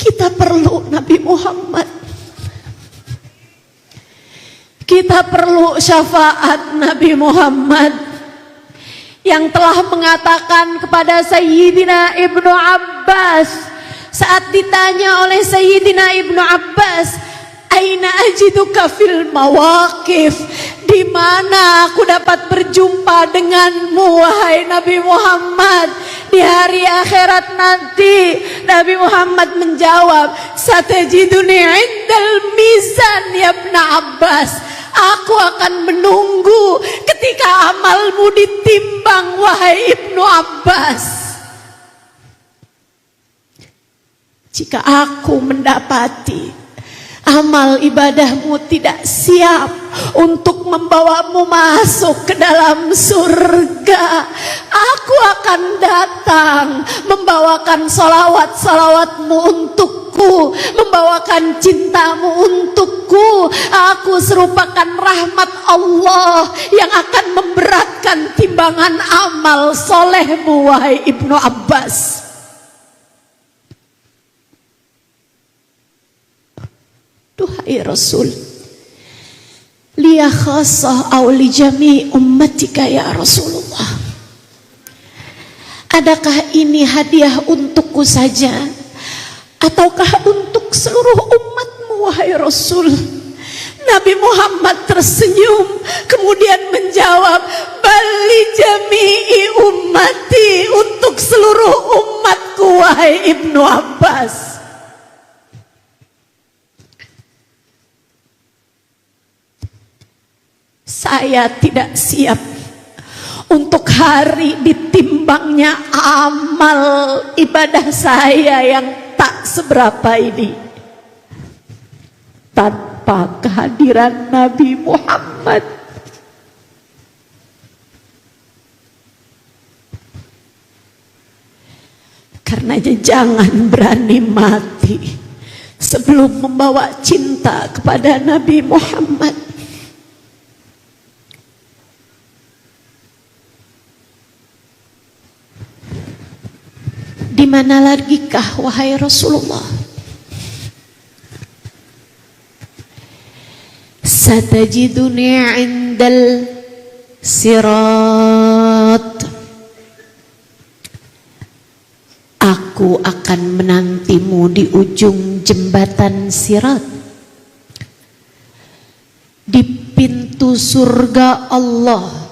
Kita perlu Nabi Muhammad. Kita perlu syafaat Nabi Muhammad yang telah mengatakan kepada Sayyidina Ibnu Abbas saat ditanya oleh Sayyidina Ibnu Abbas, "Aina ajiduka fil mawaqif?" Di mana aku dapat berjumpa denganmu wahai Nabi Muhammad di hari akhirat nanti? Nabi Muhammad menjawab, "Satajiduni indal mizan ya Ibnu Abbas." Aku akan menunggu ketika amalmu ditimbang wahai Ibnu Abbas. Jika aku mendapati amal ibadahmu tidak siap untuk membawamu masuk ke dalam surga, aku akan datang membawakan salawat-salawatmu untukku, membawakan cintamu untukku. Aku serupakan rahmat Allah yang akan memberatkan timbangan amal solehmu, wahai Ibnu Abbas. Duhai Rasul, liya khasah aw li jami' ummatika ya Rasulullah. Adakah ini hadiah untukku saja ataukah untuk seluruh umatmu, wahai Rasul? Nabi Muhammad tersenyum kemudian menjawab, bali jami'i ummati, untuk seluruh umatku, wahai Ibnu Abbas. Saya tidak siap untuk hari ditimbangnya amal ibadah saya yang tak seberapa ini tanpa kehadiran Nabi Muhammad. Karenanya jangan berani mati sebelum membawa cinta kepada Nabi Muhammad. Di mana lagikah, wahai Rasulullah? Satajiduni 'indal sirat. Aku akan menantimu di ujung jembatan sirat, di pintu surga Allah.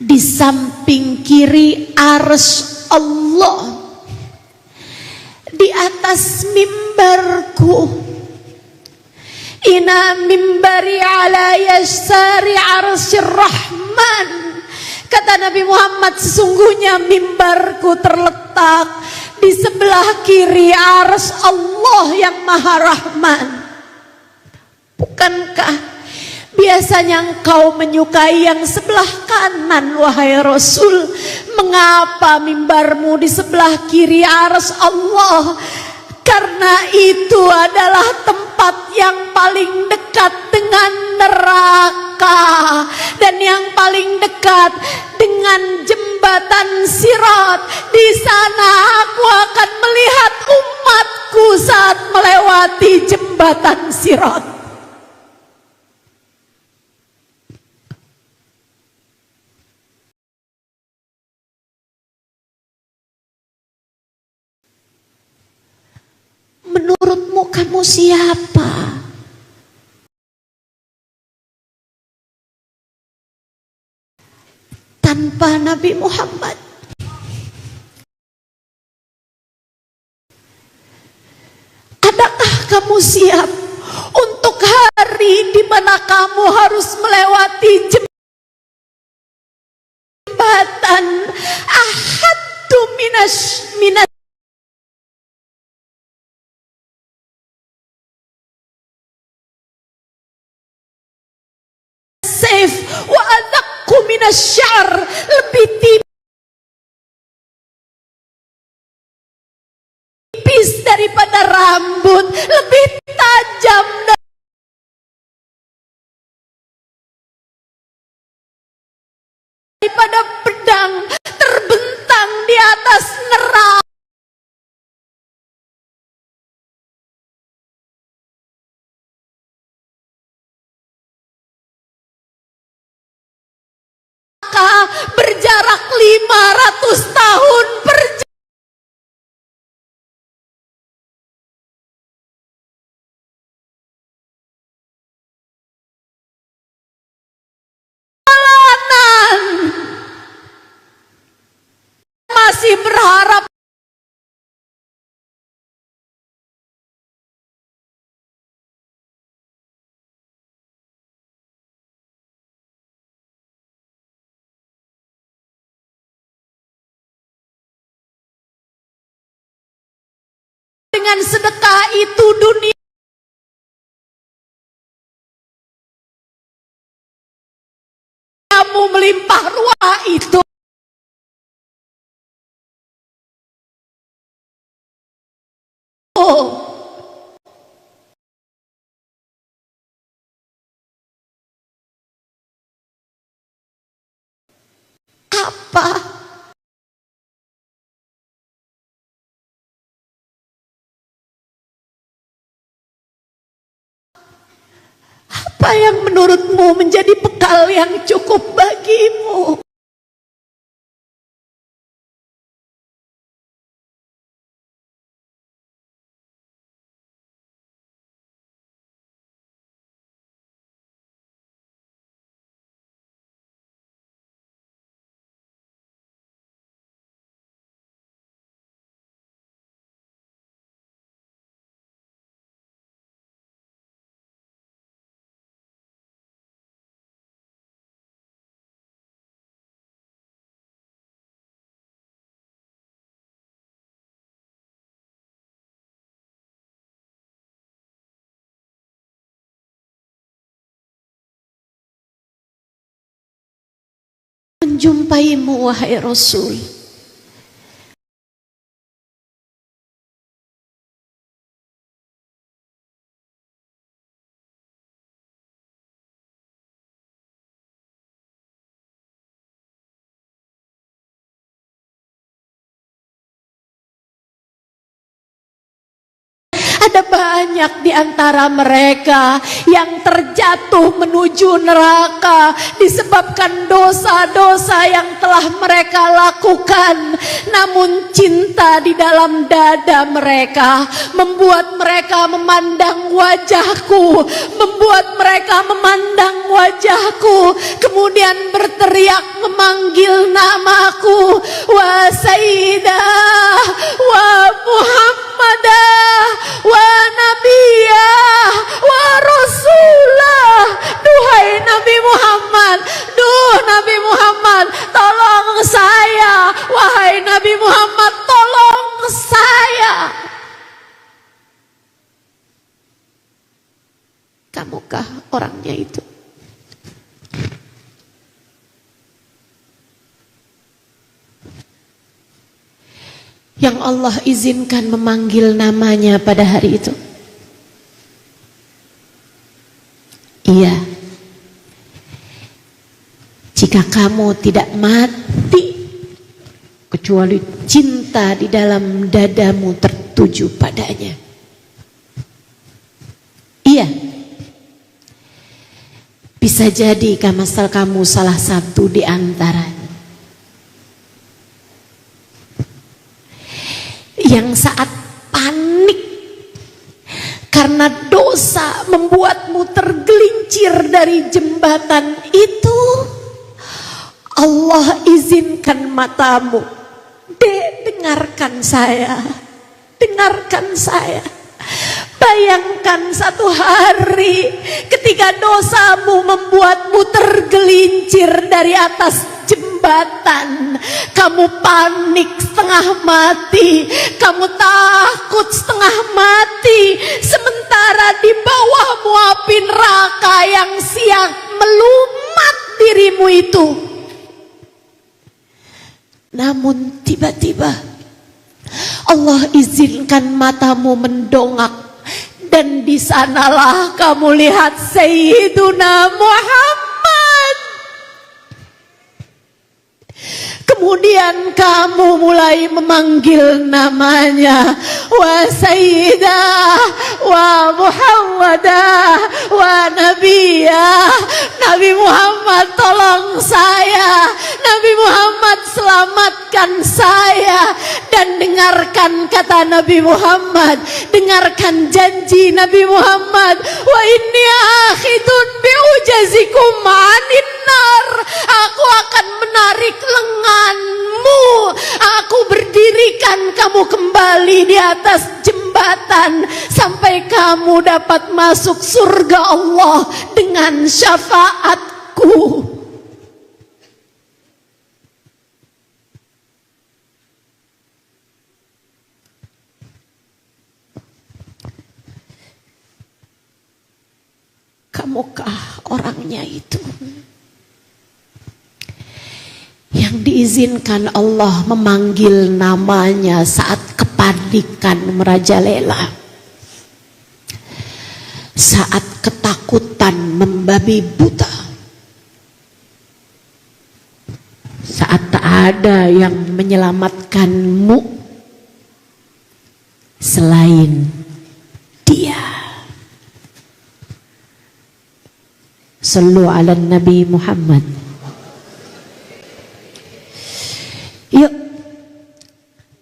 Di samping kiri arsy Allah, di atas mimbarku. Ina mimbari ala yasari arsyir rahman. Kata Nabi Muhammad, sesungguhnya mimbarku terletak di sebelah kiri arsy Allah yang Maha Rahman. Bukankah biasanya engkau menyukai yang sebelah kanan, wahai Rasul? Mengapa mimbarmu di sebelah kiri arsy Allah? Karena itu adalah tempat yang paling dekat dengan neraka dan yang paling dekat dengan jembatan sirat. Di sana aku akan melihat umatku saat melewati jembatan sirat. Menurutmu kamu siapa? Tanpa Nabi Muhammad. Adakah kamu siap untuk hari di mana kamu harus melewati jembatan ahaddu minas wa adakku minasyar, lebih tipis daripada rambut, lebih tajam daripada pedang, terbentang di atas neraka. Berjarak 500 tahun perjalanan, masih berharap dengan sedekah itu dunia kamu melimpah ruah itu. Oh, Apa? Apa yang menurutmu menjadi bekal yang cukup bagimu? Menjumpaimu wahai Rasul. Ada banyak di antara mereka yang terjatuh menuju neraka disebabkan dosa-dosa yang telah mereka lakukan. Namun cinta di dalam dada mereka membuat mereka memandang wajahku, membuat mereka memandang wajahku, kemudian berteriak memanggil namaku, wa Sayyidah, wa Muhammadah, wa Nabiyah, wa Rasulah. Duhai Nabi Muhammad, duh Nabi Muhammad, tolong saya. Wahai Nabi Muhammad, tolong saya. Kamukah orangnya itu? Yang Allah izinkan memanggil namanya pada hari itu? Iya. Jika kamu tidak mati kecuali cinta di dalam dadamu tertuju padanya. Iya. Bisa jadi kamasal kamu salah satu di antaranya. Yang saat panik karena dosa membuatmu tergelincir dari jembatan itu, Allah izinkan matamu. Dengarkan saya, dengarkan saya. Bayangkan satu hari ketika dosamu membuatmu tergelincir dari atas jembatan, kamu panik setengah mati, kamu takut setengah mati, sementara di bawahmu api neraka yang siap melumat dirimu itu. Namun tiba-tiba Allah izinkan matamu mendongak, dan di sanalah kamu lihat Sayyiduna Muhammad. Kemudian kamu mulai memanggil namanya, wa Sayyidah, wa Muhammadah, wa Nabiyah. Nabi Muhammad, tolong saya. Nabi Muhammad, selamatkan saya. Dan dengarkan kata Nabi Muhammad, dengarkan janji Nabi Muhammad, wa inni akhidun bi'ujazikum anin nar. Aku akan menarik lenganmu, aku berdirikan kamu kembali di atas jembatan sampai kamu dapat masuk surga Allah dengan syafaatku. Kamukah orangnya itu yang diizinkan Allah memanggil namanya saat kepanikan merajalela, saat ketakutan membabi buta, saat tak Gak ada yang menyelamatkanmu selain Dia. Sallu ala Nabi Muhammad. Yuk,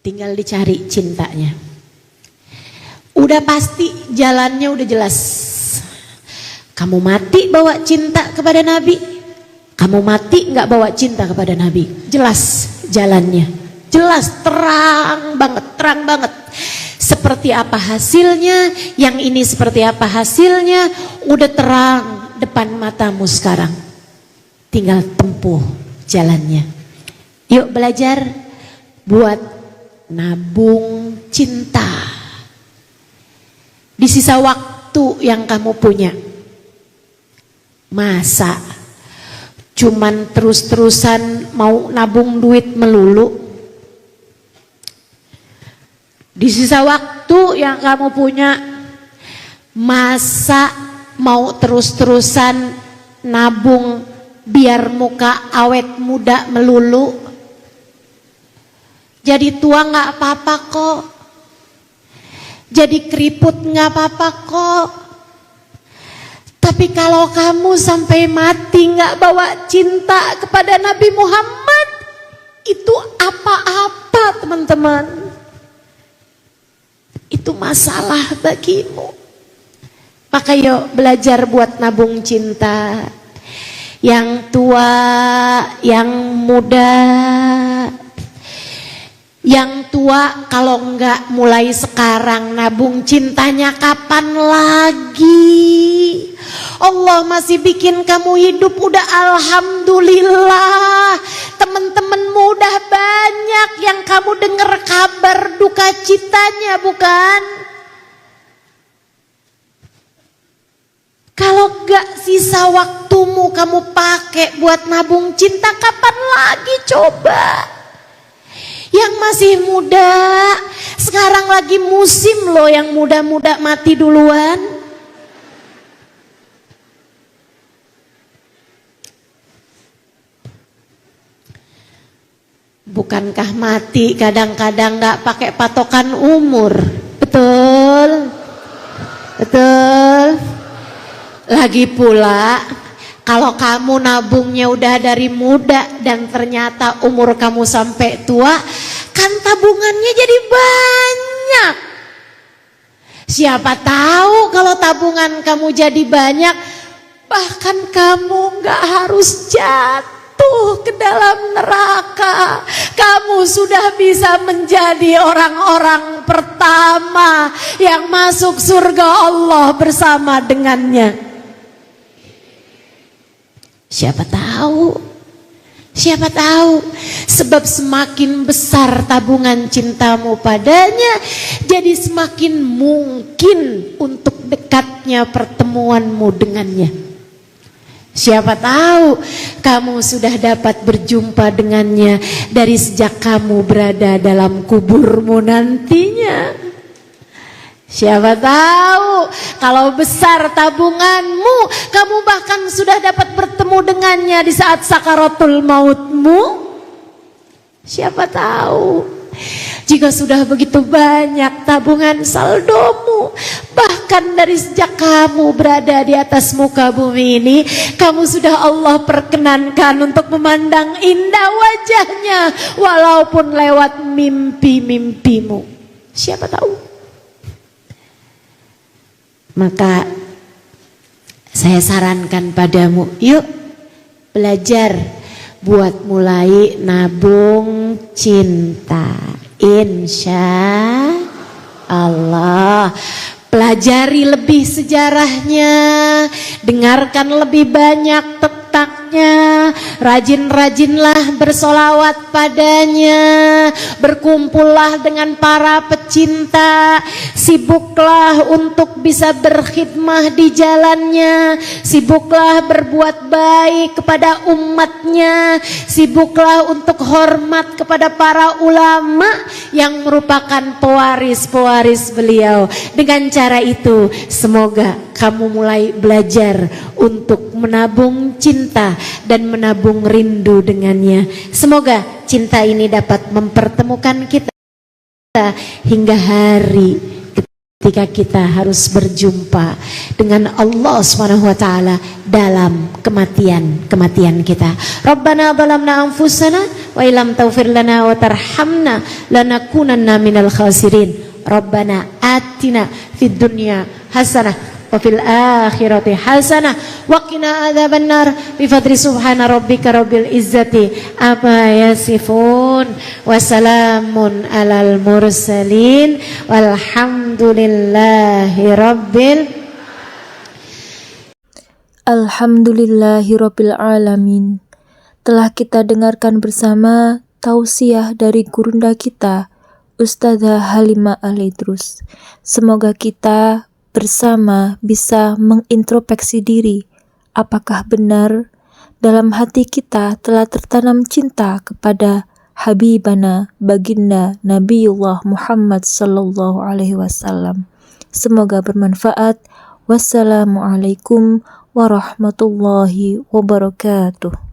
tinggal dicari cintanya. Udah pasti jalannya udah jelas. Kamu mati bawa cinta kepada Nabi, kamu mati nggak bawa cinta kepada Nabi. Jelas jalannya, jelas, terang banget. Seperti apa hasilnya, yang ini seperti apa hasilnya, udah terang depan matamu sekarang. Tinggal tempuh jalannya. Yuk belajar buat nabung cinta. Di sisa waktu yang kamu punya, masa cuman terus-terusan mau nabung duit melulu? Di sisa waktu yang kamu punya, masa mau terus-terusan nabung biar muka awet muda melulu? Jadi tua gak apa-apa kok, jadi keriput gak apa-apa kok. Tapi kalau kamu sampai mati gak bawa cinta kepada Nabi Muhammad, itu apa-apa teman-teman. Itu masalah bagimu. Maka yuk belajar buat nabung cinta. Yang tua, yang muda. Yang tua kalau enggak mulai sekarang nabung cintanya kapan lagi? Allah masih bikin kamu hidup, udah alhamdulillah. Teman-temanmu udah banyak yang kamu dengar kabar duka citanya, bukan? Kalau enggak sisa waktumu kamu pakai buat nabung cinta, kapan lagi coba? Yang masih muda, sekarang lagi musim loh yang muda-muda mati duluan. Bukankah mati kadang-kadang gak pakai patokan umur? Betul? Betul? Lagi pula, kalau kamu nabungnya udah dari muda dan ternyata umur kamu sampai tua, kan tabungannya jadi banyak. Siapa tahu kalau tabungan kamu jadi banyak, bahkan kamu gak harus jatuh ke dalam neraka. Kamu sudah bisa menjadi orang-orang pertama yang masuk surga Allah bersama dengannya. Siapa tahu, sebab semakin besar tabungan cintamu padanya, jadi semakin mungkin untuk dekatnya pertemuanmu dengannya. Siapa tahu kamu sudah dapat berjumpa dengannya dari sejak kamu berada dalam kuburmu nantinya. Siapa tahu kalau besar tabunganmu, kamu bahkan sudah dapat bertemu dengannya di saat sakaratul mautmu. Siapa tahu jika sudah begitu banyak tabungan saldomu, bahkan dari sejak kamu berada di atas muka bumi ini, kamu sudah Allah perkenankan untuk memandang indah wajahnya walaupun lewat mimpi-mimpimu. Siapa tahu? Maka saya sarankan padamu, yuk belajar buat mulai nabung cinta. Insya Allah. Pelajari lebih sejarahnya, dengarkan lebih banyak tentangnya, rajin-rajinlah bersolawat padanya, berkumpullah dengan para pecinta, sibuklah untuk bisa berkhidmah di jalannya, sibuklah berbuat baik kepada umatnya, sibuklah untuk hormat kepada para ulama yang merupakan pewaris-pewaris beliau. Dengan cara itu semoga kamu mulai belajar untuk menabung cinta dan menabung rindu dengannya. Semoga cinta ini dapat mempertemukan kita hingga hari ketika kita harus berjumpa dengan Allah Subhanahu wa taala dalam kematian kita. Rabbana zalamna anfusana wa illam taghfir lana wa tarhamna lanakunanna minal khasirin. Rabbana atina fid dunya hasanah wa fil akhirati hasanah wa qina adzabannar bi fadli subhana rabbika rabbil izzati amma yasifun wa salamun alal mursalin walhamdulillahi rabbil alamin. Telah kita dengarkan bersama tausiah dari gurunda kita Ustadzah Halimah Al-Idrus. Semoga kita bersama bisa mengintrospeksi diri, apakah benar dalam hati kita telah tertanam cinta kepada Habibana Baginda Nabiullah Muhammad sallallahu alaihi wasallam. Semoga bermanfaat. Wassalamualaikum warahmatullahi wabarakatuh.